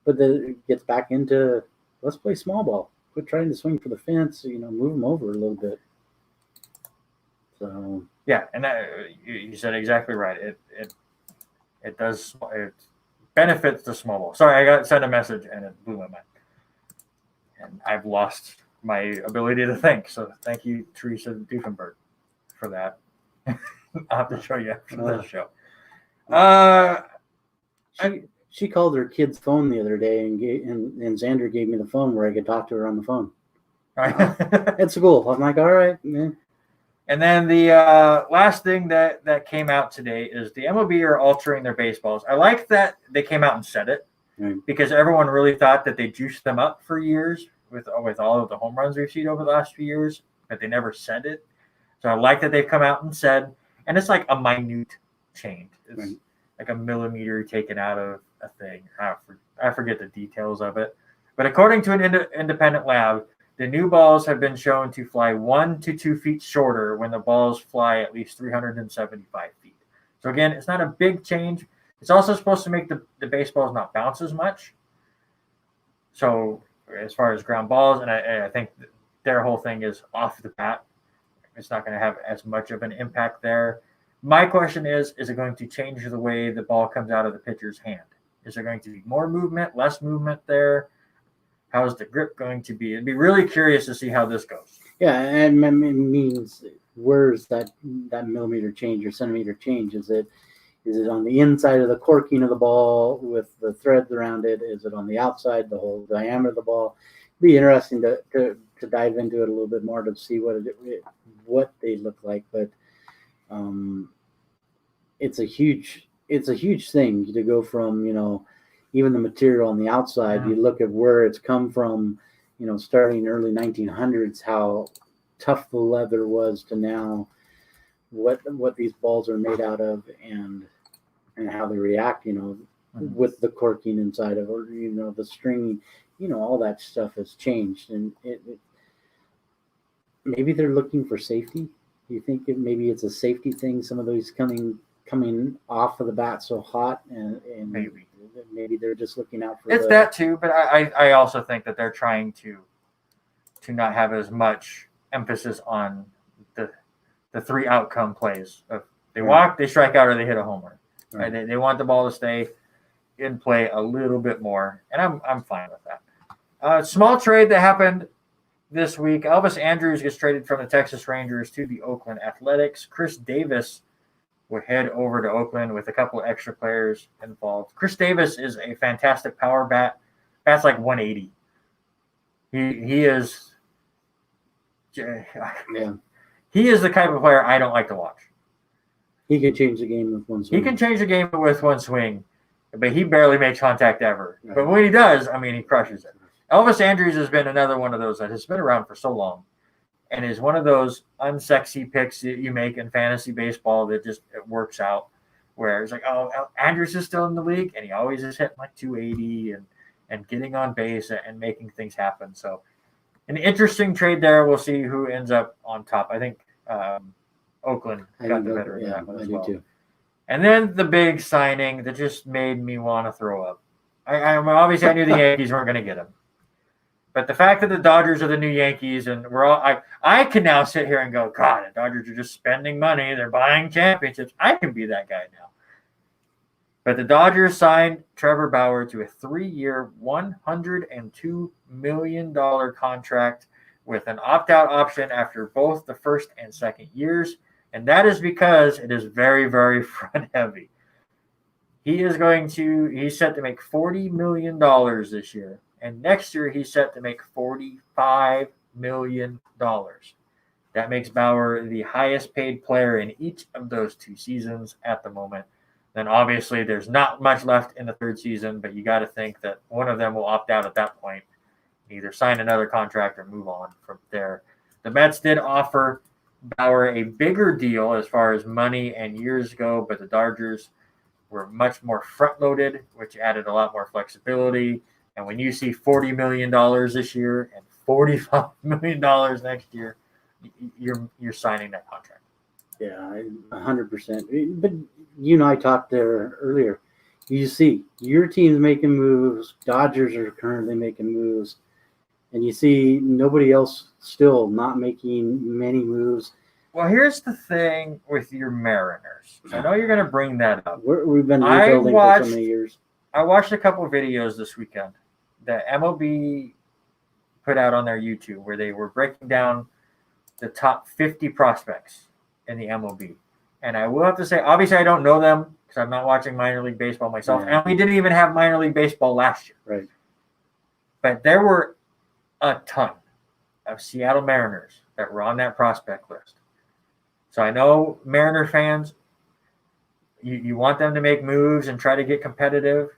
But then it gets back into, let's play small ball. Quit trying to swing for the fence. Move him over a little bit. So yeah, and you said exactly right. It does. It benefits the small ball. Sorry, I got sent a message and it blew my mind, and I've lost my ability to think. So thank you, Teresa Duffenberg, for that. I'll have to show you after this show. She called her kid's phone the other day, and Xander gave me the phone where I could talk to her on the phone. At school. I'm like, all right, man. And then the last thing that came out today is the MLB are altering their baseballs. I like that they came out and said it, because everyone really thought that they juiced them up for years with all of the home runs we've seen over the last few years, but they never said it. So I like that they've come out and said, and it's like a minute change. It's like a millimeter taken out of a thing. I forget the details of it. But according to an independent lab, the new balls have been shown to fly 1 to 2 feet shorter when the balls fly at least 375 feet. So again, it's not a big change. It's also supposed to make the baseballs not bounce as much. So as far as ground balls, and I think their whole thing is off the bat, It's not going to have as much of an impact there. My question is it going to change the way the ball comes out of the pitcher's hand? Is there going to be more movement, less movement there? How's the grip going to be? It'd be really curious to see how this goes. Yeah, and it means where's that millimeter change or centimeter change? Is it on the inside of the corking of the ball with the threads around it? Is it on the outside, the whole diameter of the ball? It'd be interesting to dive into it a little bit more to see what they look like. But it's a huge thing to go from, even the material on the outside. You look at where it's come from, starting early 1900s, how tough the leather was, to now what these balls are made out of, and how they react, with the corking inside of, or the stringing, all that stuff has changed, and it maybe they're looking for safety. Do you think maybe it's a safety thing? Some of those coming off of the bat so hot, and maybe they're just looking out for that too. But I also think that they're trying to not have as much emphasis on the three outcome plays. They walk, they strike out, or they hit a homer. Right? They want the ball to stay in play a little bit more, and I'm fine with that. Small trade that happened this week: Elvis Andrus gets traded from the Texas Rangers to the Oakland Athletics. Chris Davis will head over to Oakland with a couple of extra players involved. Chris Davis is a fantastic power bat. Bats like 180. He is. Yeah. He is the type of player I don't like to watch. He can change the game with one swing. He can change the game with one swing, but he barely makes contact ever. Right. But when he does, he crushes it. Elvis Andrus has been another one of those that has been around for so long, and is one of those unsexy picks that you make in fantasy baseball that just it works out, where it's like, oh, Andrus is still in the league, and he always is hitting like 280 and getting on base and making things happen. So an interesting trade there. We'll see who ends up on top. I think Oakland got the better of that one as well. Too. And then the big signing that just made me want to throw up. Obviously I knew the Yankees weren't going to get him. But the fact that the Dodgers are the new Yankees, and we're all I can now sit here and go, God, the Dodgers are just spending money. They're buying championships. I can be that guy now. But the Dodgers signed Trevor Bauer to a 3-year, $102 million contract with an opt-out option after both the first and second years. And that is because it is very, very front heavy. He's set to make $40 million this year. And next year, he's set to make $45 million. That makes Bauer the highest paid player in each of those 2 seasons at the moment. Then obviously there's not much left in the third season, but you got to think that one of them will opt out at that point, either sign another contract or move on from there. The Mets did offer Bauer a bigger deal as far as money and years go, but the Dodgers were much more front-loaded, which added a lot more flexibility. And when you see $40 million this year and $45 million next year, you're signing that contract. Yeah, 100%. But you and I talked there earlier. You see your team's making moves. Dodgers are currently making moves. And you see nobody else still not making many moves. Well, here's the thing with your Mariners. I know you're going to bring that up. We've been rebuilding for so many years. I watched a couple of videos this weekend that MLB put out on their YouTube where they were breaking down the top 50 prospects in the MLB. And I will have to say, obviously I don't know them because I'm not watching minor league baseball myself. Yeah. And we didn't even have minor league baseball last year. Right. But there were a ton of Seattle Mariners that were on that prospect list. So I know Mariner fans, you want them to make moves and try to get competitive,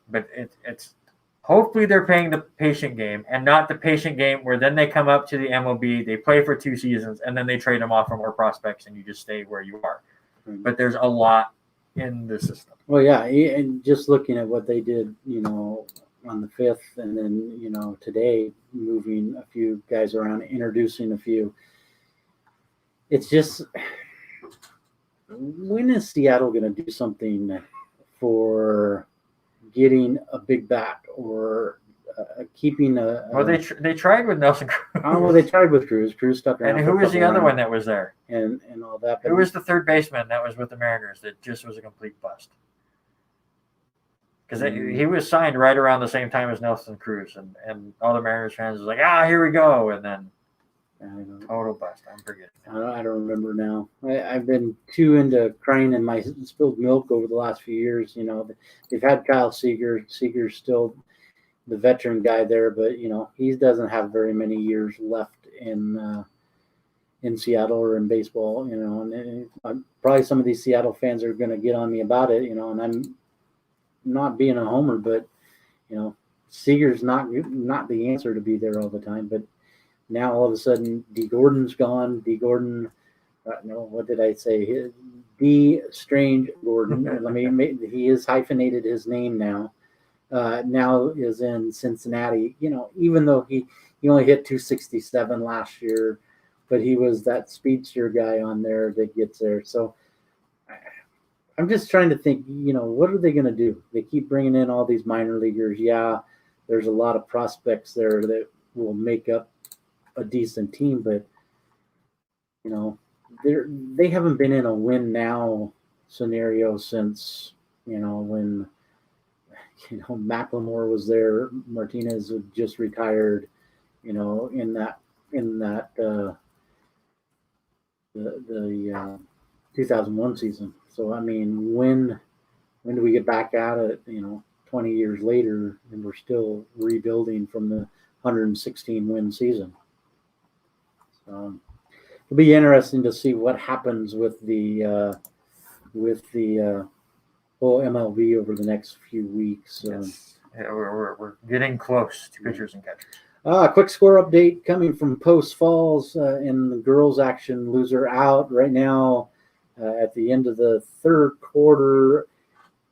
but it's hopefully they're playing the patient game and not the patient game where then they come up to the MLB, they play for 2 seasons, and then they trade them off for more prospects and you just stay where you are. Mm-hmm. But there's a lot in the system. Well, yeah, and just looking at what they did, on the 5th, and then, today, moving a few guys around, introducing a few. It's just, when is Seattle going to do something for getting a big bat or keeping Well, they tried with Nelson Cruz. Oh, well, they tried with Cruz. Cruz stuck around. And who was the other one that was there? And all that. Who was the third baseman that was with the Mariners that just was a complete bust? Because he was signed right around the same time as Nelson Cruz, and all the Mariners fans was like, here we go, and then total bust. I'm forgetting. I don't remember now. I've been too into crying in my spilled milk over the last few years. They've had Kyle Seager. Seager's still the veteran guy there, but he doesn't have very many years left in Seattle or in baseball. And probably some of these Seattle fans are going to get on me about it. And I'm not being a homer, but Seager's not the answer to be there all the time. But now all of a sudden, D. Gordon's gone. D. Gordon, what did I say? D. Strange Gordon. He is hyphenated his name now. Now is in Cincinnati. Even though he only hit 267 last year, but he was that speedster guy on there that gets there. So I'm just trying to think, what are they going to do? They keep bringing in all these minor leaguers. Yeah, there's a lot of prospects there that will make up a decent team, but they haven't been in a win now scenario since when McLemore was there. Martinez had just retired. In that the 2001 season. So when do we get back at it? 20 years later, and we're still rebuilding from the 116 win season. So it'll be interesting to see what happens with the whole MLB over the next few weeks. Yes. We're getting close to pitchers and catchers. Quick score update coming from Post Falls in the girls' action. Loser out right now at the end of the third quarter.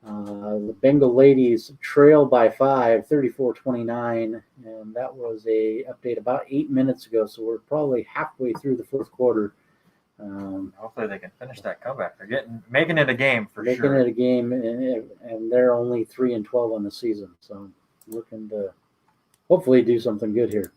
The Bengal ladies trail by 5, 34-29, and that was a update about 8 minutes ago. So we're probably halfway through the fourth quarter. Hopefully they can finish that comeback. They're making it a game for sure. Making it a game, and they're only 3-12 on the season. So looking to hopefully do something good here.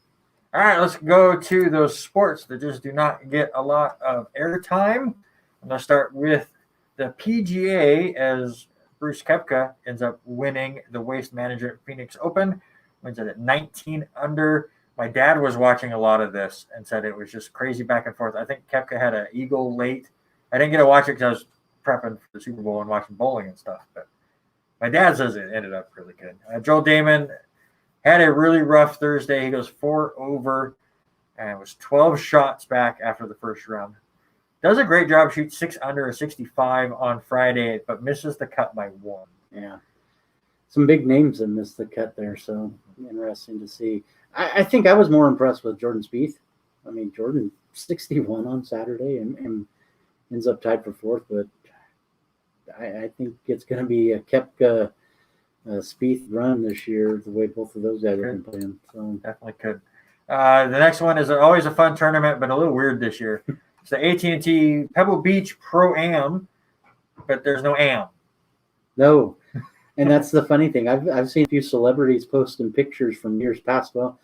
All right, let's go to those sports that just do not get a lot of airtime. I'm going to start with the PGA as Bruce Koepka ends up winning the Waste Management Phoenix Open. Wins it at 19 under. My dad was watching a lot of this and said it was just crazy back and forth. I think Koepka had an eagle late. I didn't get to watch it because I was prepping for the Super Bowl and watching bowling and stuff. But my dad says it ended up really good. Joel Damon had a really rough Thursday. He goes 4 over and was 12 shots back after the first round. Does a great job, shoots 6 under, a 65 on Friday, but misses the cut by 1. Yeah. Some big names that missed the cut there, so interesting to see. I think I was more impressed with Jordan Spieth. Jordan 61 on Saturday and ends up tied for 4th, but I think it's going to be a Koepka Spieth run this year, the way both of those guys have been playing. So definitely could. The next one is always a fun tournament, but a little weird this year. It's the AT&T Pebble Beach Pro-Am, but there's no AM. No, and that's the funny thing. I've seen a few celebrities posting pictures from years past. Well,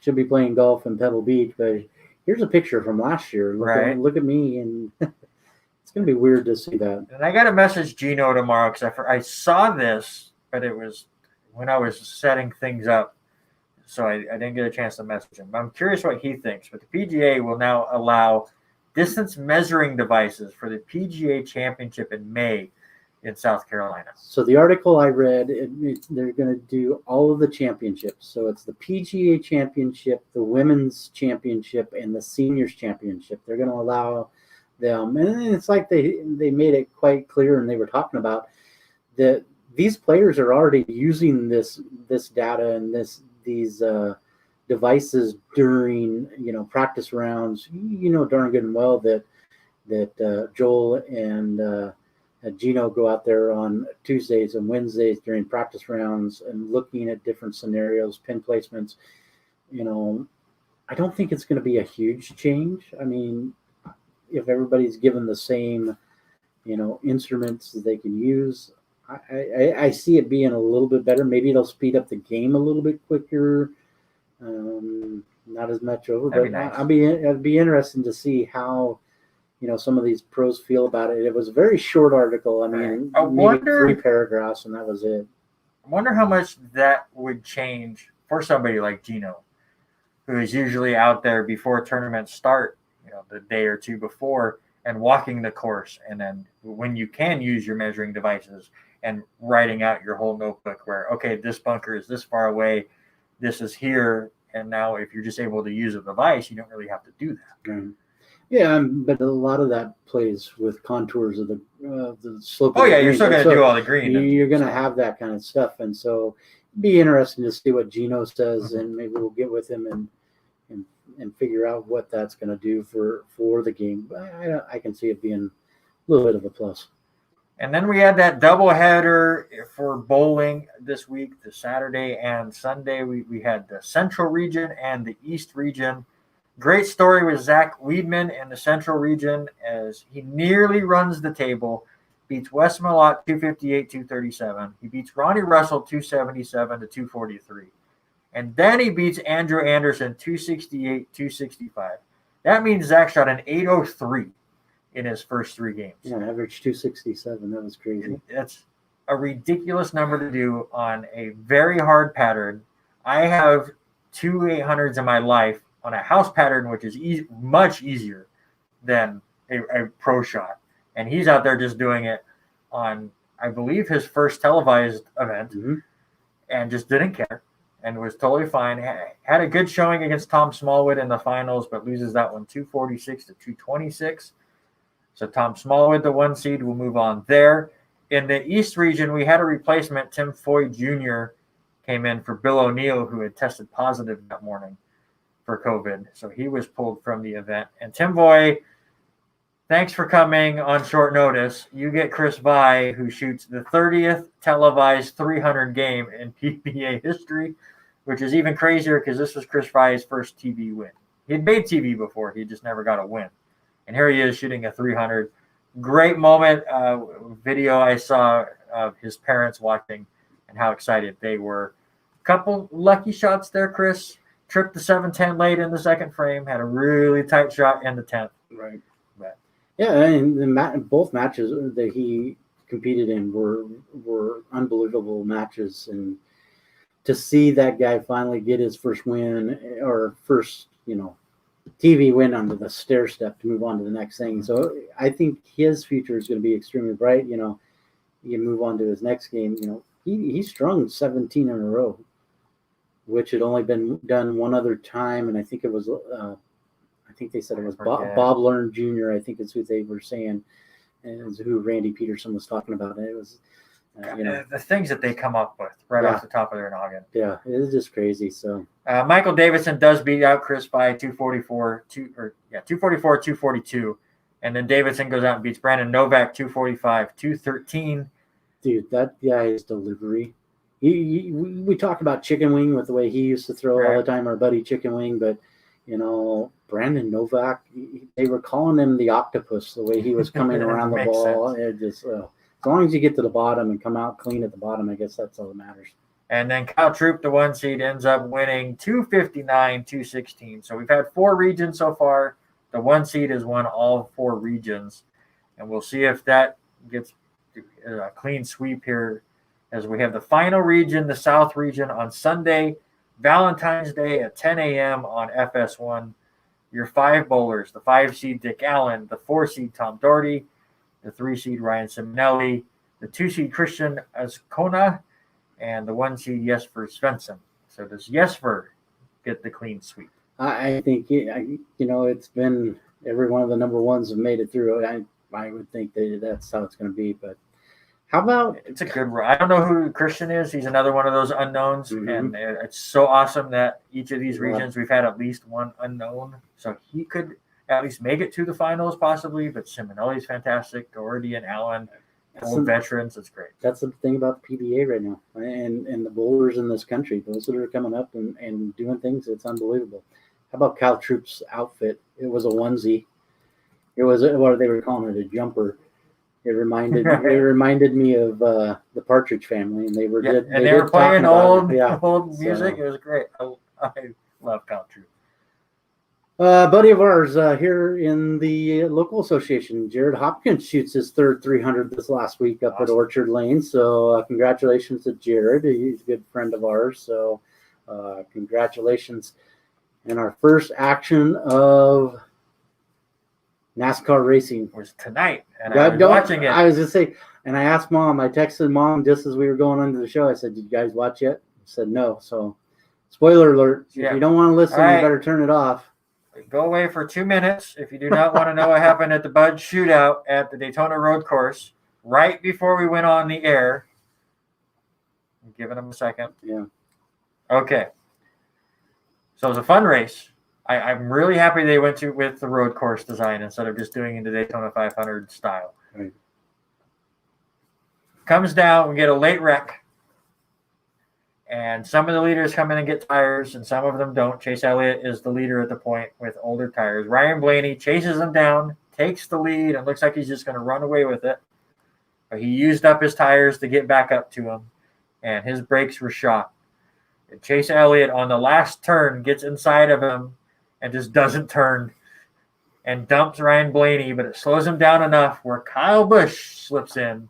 should be playing golf in Pebble Beach, but here's a picture from last year. Look at me, and it's going to be weird to see that. And I got to message Gino tomorrow because I saw this, but it was when I was setting things up, so I didn't get a chance to message him. I'm curious what he thinks. But the PGA will now allow distance measuring devices for the PGA Championship in May in South Carolina. So the article I read, they're going to do all of the championships. So it's the PGA Championship, the Women's Championship, and the Seniors Championship. They're going to allow them, and it's like they made it quite clear, and they were talking about that these players are already using this data and these devices during practice rounds. Darn good and well that Joel and Gino go out there on Tuesdays and Wednesdays during practice rounds and looking at different scenarios, pin placements. I don't think it's going to be a huge change. If everybody's given the same instruments that they can use, I see it being a little bit better. Maybe it'll speed up the game a little bit quicker. Not as much over, That'd but be nice. it'd be interesting to see how some of these pros feel about it. It was a very short article. I mean, maybe 3 paragraphs, and that was it. I wonder how much that would change for somebody like Gino, who is usually out there before tournaments start, the day or two before, and walking the course, and then when you can use your measuring devices and writing out your whole notebook where, okay, this bunker is this far away, this is here, and now if you're just able to use a device, you don't really have to do that. Right. Yeah, but a lot of that plays with contours of the slope. Oh, yeah, you're still going to do all the green. You're going to have that kind of stuff, and so it'd be interesting to see what Gino says, and maybe we'll get with him and figure out what that's going to do for the game. I can see it being a little bit of a plus. And then we had that doubleheader for bowling this week, the Saturday and Sunday. We had the Central Region and the East Region. Great story with Zach Weedman in the Central Region as he nearly runs the table, beats Wes Malott 258-237. He beats Ronnie Russell 277-243. And then he beats Andrew Anderson 268-265. That means Zach shot an 803 in his first 3 games. Yeah, average 267. That was crazy. That's a ridiculous number to do on a very hard pattern. I have 2 800s in my life on a house pattern, which is much easier than a pro shot. And he's out there just doing it on, I believe, his first televised event, and just didn't care and was totally fine. Had a good showing against Tom Smallwood in the finals, but loses that one 246-226. So Tom Smallwood, the 1 seed, will move on there. In the East region, we had a replacement. Tim Foy Jr. came in for Bill O'Neill, who had tested positive that morning for COVID. So he was pulled from the event. And Tim Foy, thanks for coming on short notice. You get Chris Vai, who shoots the 30th televised 300 game in PBA history, which is even crazier because this was Chris Vai's first TV win. He'd made TV before. He just never got a win. And here he is shooting a 300. Great moment. Video I saw of his parents watching and how excited they were. Couple lucky shots there, Chris. Tripped the 7-10 late in the second frame. Had a really tight shot in the 10th. Right. But yeah, and both matches that he competed in were unbelievable matches. And to see that guy finally get his first win or first, TV win onto the stair step to move on to the next thing. So I think his future is going to be extremely bright. You move on to his next game. He strung 17 in a row, which had only been done one other time, and I think it was I think they said it was Bob Learn Jr. I think is who they were saying, and is who Randy Peterson was talking about. And it was the things that they come up with right off the top of their noggin. Yeah, it is just crazy. So Michael Davidson does beat out Chris by 244-242, and then Davidson goes out and beats Brandon Novak 245-213. Dude, that guy's delivery. We talk about Chicken Wing with the way he used to throw all the time, our buddy Chicken Wing, but Brandon Novak, they were calling him the octopus the way he was coming around the ball. It just as long as you get to the bottom and come out clean at the bottom, I guess that's all that matters. And then Kyle Troop, the 1 seed, ends up winning 259-216. So we've had 4 regions so far. The 1 seed has won all 4 regions, and we'll see if that gets a clean sweep here as we have the final region, the South region, on Sunday, Valentine's Day at 10 a.m. on FS1. Your 5 bowlers, the 5 seed Dick Allen, the 4 seed Tom Doherty, the 3 seed Ryan Simonelli, the 2 seed Christian Ascona, and the 1 seed Jesper Svensson. So does Jesper get the clean sweep? I think it's been every one of the number ones have made it through. I would think that's how it's going to be, but. How about it's a good run. I don't know who Christian is. He's another one of those unknowns, and it's so awesome that each of these regions we've had at least one unknown. So he could at least make it to the finals possibly, but Simonelli's fantastic. Doherty and Allen, old veterans. It's great. That's the thing about the PBA right now and the bowlers in this country. Those that are coming up and doing things, it's unbelievable. How about Kyle Troop's outfit? It was a onesie. It was what they were calling it, a jumper. It reminded me of the Partridge Family, and they were they were playing old music. So. It was great. I love country. A buddy of ours here in the local association, Jared Hopkins, shoots his third 300 this last week up at Orchard Lane. So congratulations to Jared. He's a good friend of ours. So congratulations. And our first action of NASCAR racing was tonight, and I was watching it. I was just saying, and I asked Mom. I texted Mom just as we were going into the show. I said, "Did you guys watch yet?" She said, "No." So, spoiler alert: if you don't want to listen, you better turn it off. Go away for 2 minutes if you do not want to know what happened at the Bud Shootout at the Daytona Road Course right before we went on the air. I'm giving them a second. Yeah. Okay. So it was a fun race. I'm really happy they went with the road course design instead of just doing it in the Daytona 500 style. Right. Comes down, we get a late wreck, and some of the leaders come in and get tires, and some of them don't. Chase Elliott is the leader at the point with older tires. Ryan Blaney chases him down, takes the lead, and looks like he's just going to run away with it. But he used up his tires to get back up to him, and his brakes were shot. And Chase Elliott on the last turn gets inside of him and just doesn't turn and dumps Ryan Blaney, but it slows him down enough where Kyle Busch slips in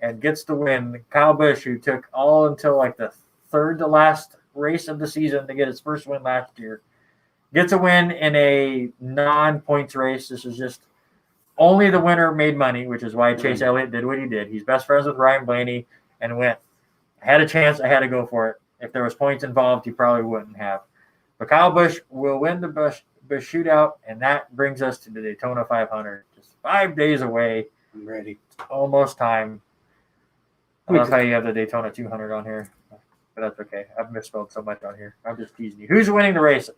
and gets the win. Kyle Busch, who took all until like the third to last race of the season to get his first win last year, gets a win in a non-points race. This is just only the winner made money, which is why Chase Elliott did what he did. He's best friends with Ryan Blaney and went, I had a chance, I had to go for it. If there was points involved, he probably wouldn't have. But Kyle Busch will win the Busch Shootout, and that brings us to the Daytona 500. Just 5 days away. I'm ready. It's almost time. I love how you have the Daytona 200 on here, but that's okay. I've misspelled so much on here. I'm just teasing you. Who's winning the race?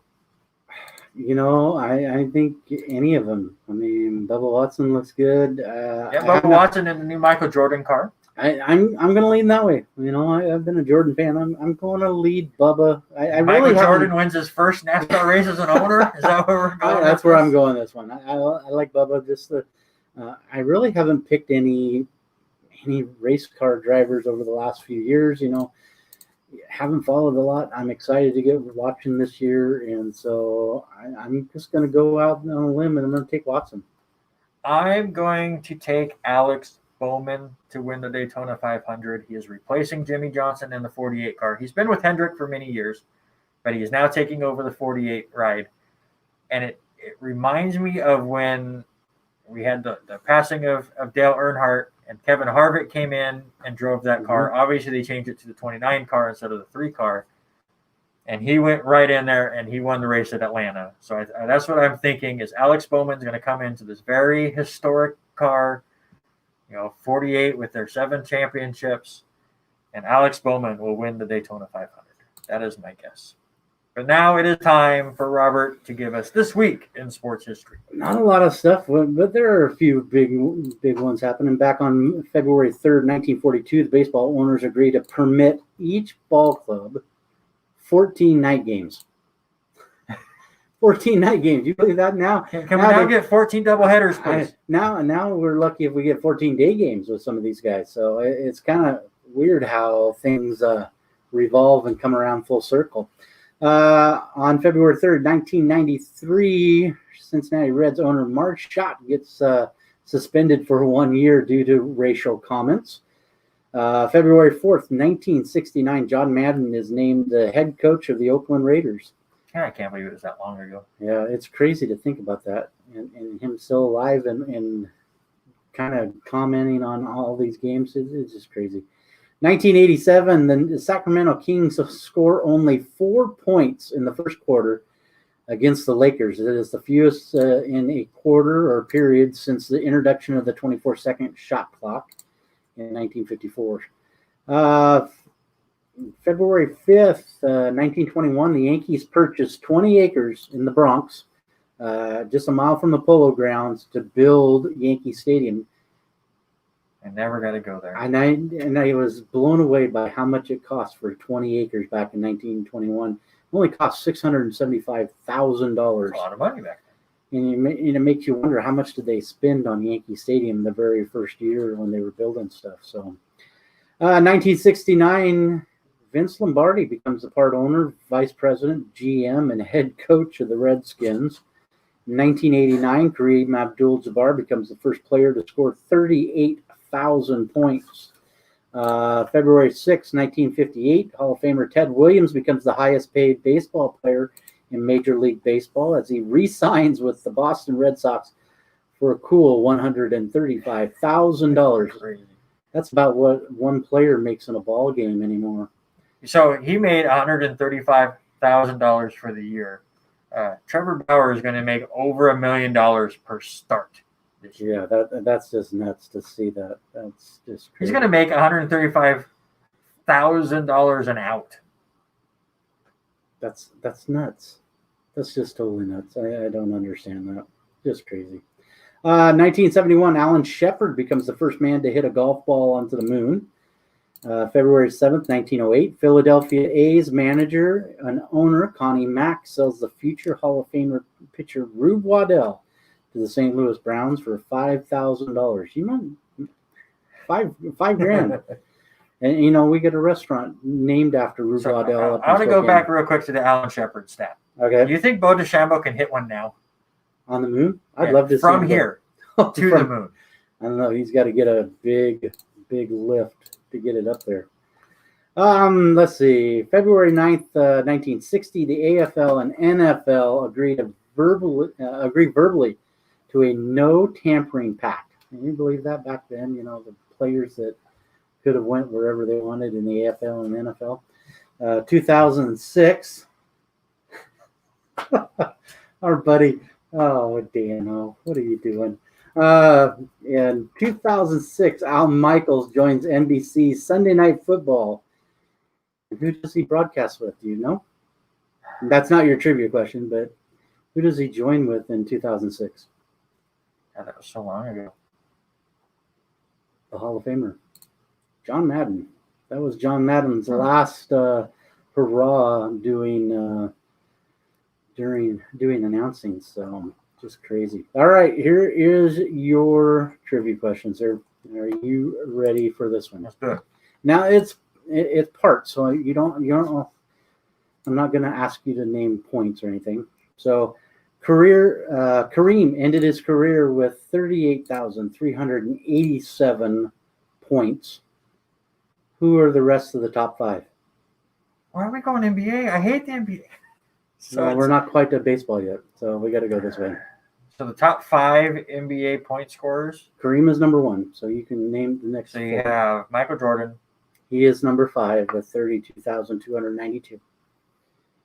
You know, I think any of them. I mean, Bubba Watson looks good. Bubba Watson in the new Michael Jordan car. I'm going to lean that way. You know, I've been a Jordan fan. I'm going to lead Bubba. Michael Jordan wins his first NASCAR race as an owner. Is that where we're going? That's where I'm going this one. I like Bubba. Just I really haven't picked any race car drivers over the last few years. You know, haven't followed a lot. I'm excited to get watching this year, and so I'm just going to go out on a limb and I'm going to take Watson. I'm going to take Alex Bowman to win the Daytona 500. He is replacing Jimmy Johnson in the 48 car. He's been with Hendrick for many years, but he is now taking over the 48 ride. And it reminds me of when we had the passing of Dale Earnhardt and Kevin Harvick came in and drove that car. Obviously, they changed it to the 29 car instead of the 3 car. And he went right in there and he won the race at Atlanta. So that's what I'm thinking is Alex Bowman's going to come into this very historic car, 48 with their 7 championships, and Alex Bowman will win the Daytona 500. That is my guess. But now it is time for Robert to give us this week in sports history. Not a lot of stuff, but there are a few big ones happening. Back on February 3rd, 1942, the baseball owners agreed to permit each ball club 14 night games. 14 night games. You believe that now? Can we now get 14 doubleheaders, please? Now we're lucky if we get 14 day games with some of these guys. So it's kind of weird how things revolve and come around full circle. On February 3rd, 1993, Cincinnati Reds owner Mark Schott gets suspended for 1 year due to racial comments. February 4th, 1969, John Madden is named the head coach of the Oakland Raiders. I can't believe it was that long ago. Yeah, it's crazy to think about that. And him still alive and kind of commenting on all these games. It's just crazy. 1987, the Sacramento Kings score only 4 points in the first quarter against the Lakers. It is the fewest in a quarter or period since the introduction of the 24-second shot clock in 1954. February 5th, 1921, the Yankees purchased 20 acres in the Bronx, just a mile from the Polo Grounds, to build Yankee Stadium. I never got to go there. And I was blown away by how much it cost for 20 acres back in 1921. It only cost $675,000. That's a lot of money back then. And it makes you wonder how much did they spend on Yankee Stadium the very first year when they were building stuff. So, 1969, Vince Lombardi becomes the part owner, vice president, GM, and head coach of the Redskins. In 1989, Kareem Abdul-Jabbar becomes the first player to score 38,000 points. February 6, 1958, Hall of Famer Ted Williams becomes the highest paid baseball player in Major League Baseball as he re-signs with the Boston Red Sox for a cool $135,000. That's about what one player makes in a ball game anymore. So he made $135,000 for the year. Trevor Bauer is going to make over $1 million per start this year. Yeah, that's just nuts to see that. That's just crazy. He's going to make $135,000 an out. That's nuts. That's just totally nuts. I don't understand that. Just crazy. 1971, Alan Shepard becomes the first man to hit a golf ball onto the moon. February 7th, 1908, Philadelphia A's manager and owner Connie Mack sells the future Hall of Famer pitcher Rube Waddell to the St. Louis Browns for $5,000. You know, $5,000. And, we get a restaurant named after Rube Waddell. I want to go back real quick to the Alan Shepard stat. Okay. Do you think Bo DeChambeau can hit one now? On the moon? I'd love to see from here to the moon. I don't know. He's got to get a big lift to get it up there. Let's see. February 9th, 1960, the AFL and NFL agreed verbally to a no tampering pact. Can you believe that back then? The players that could have went wherever they wanted in the AFL and NFL. 2006, our buddy, Dano, what are you doing? In 2006, Al Michaels joins NBC's Sunday Night Football. Who does he broadcast with? Do you know? That's not your trivia question, but who does he join with in 2006? God, that was so long ago. The Hall of Famer, John Madden. That was John Madden's last hurrah doing announcing. So just crazy. All right, here is your trivia question, sir. Are you ready for this one? Let's do it. Now it's parts, so you don't. I'm not going to ask you to name points or anything. So, Kareem ended his career with 38,387 points. Who are the rest of the top five? Why are we going NBA? I hate the NBA. So we're not quite to baseball yet, so we got to go this way. So the top five NBA point scorers. Kareem is number one, so you can name the next. So you have Michael Jordan. He is number 5 with 32,292.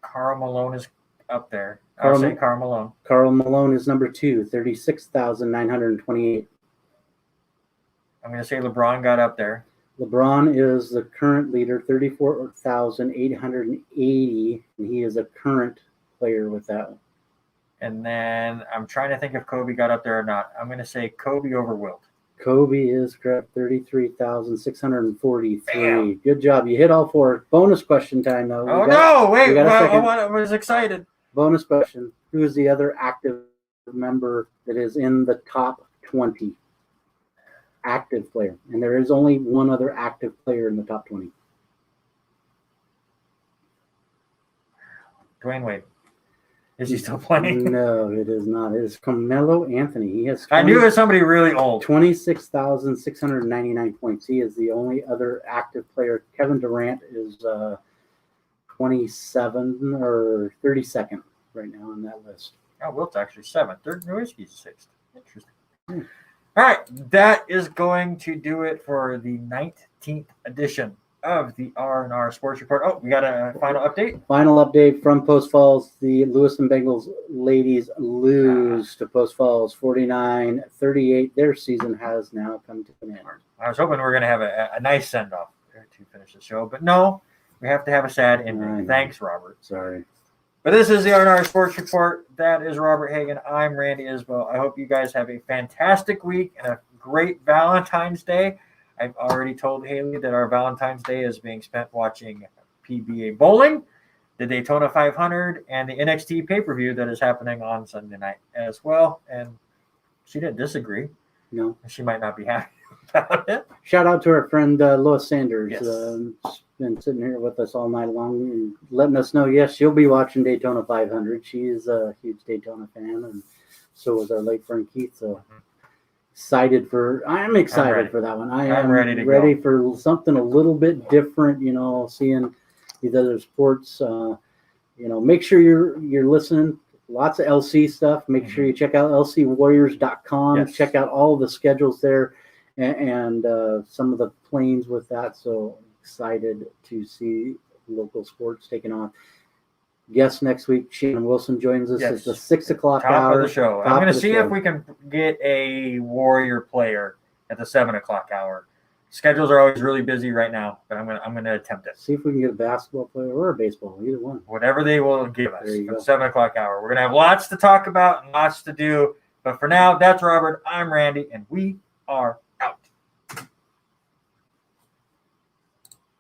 Karl Malone is up there. I'll say Karl Malone. Karl Malone is number 2, 36,928. I'm going to say LeBron got up there. LeBron is the current leader, 34,880, and he is a current player with that one. And then I'm trying to think if Kobe got up there or not. I'm going to say Kobe over Wilt. Kobe is correct, 33,643. Good job. You hit all 4. Bonus question time, though. Wait. I was excited. Bonus question. Who is the other active member that is in the top 20? Active player. And there is only one other active player in the top 20. Dwayne Wade. Is he still playing? No, it is not. It is Carmelo Anthony. He has. I knew it was somebody really old. 26,699 points. He is the only other active player. Kevin Durant is 27 or 32nd right now on that list. Oh, Wilt's actually 7th. Nowitzki's 6th. Interesting. All right, that is going to do it for the 19th edition of the R&R Sports Report. Oh, we got a final update? Final update from Post Falls. The Lewiston Bengals ladies lose to Post Falls 49-38. Their season has now come to an end. I was hoping we were going to have a nice send-off to finish the show, but no, we have to have a sad ending. Thanks, Robert. Sorry. But this is the R&R Sports Report. That is Robert Hagan. I'm Randy Isbell. I hope you guys have a fantastic week and a great Valentine's Day. I've already told Haley that our Valentine's Day is being spent watching PBA bowling. the Daytona 500 and the NXT pay-per-view that is happening on Sunday night as well. And she didn't disagree. No. She might not be happy about it. Shout out to our friend Lois Sanders. Yes. She's been sitting here with us all night long and letting us know, yes, she'll be watching Daytona 500. She is a huge Daytona fan, and so is our late friend Keith. So I'm excited for that one. I'm ready to ready go. for something a little bit different, seeing these other sports. Make sure you're listening. Lots of LC stuff. Make sure you check out lcwarriors.com. Yes. Check out all of the schedules there and some of the planes with that. So excited to see local sports taking on. Guest next week, Shannon Wilson joins us at the 6 o'clock Top hour. of the show. I'm going to see if we can get a Warrior player at the 7 o'clock hour. Schedules are always really busy right now, but I'm going to attempt it. See if we can get a basketball player or a baseball, either one. Whatever they will give us There you for go. the 7 o'clock hour. We're going to have lots to talk about and lots to do. But for now, that's Robert. I'm Randy, and we are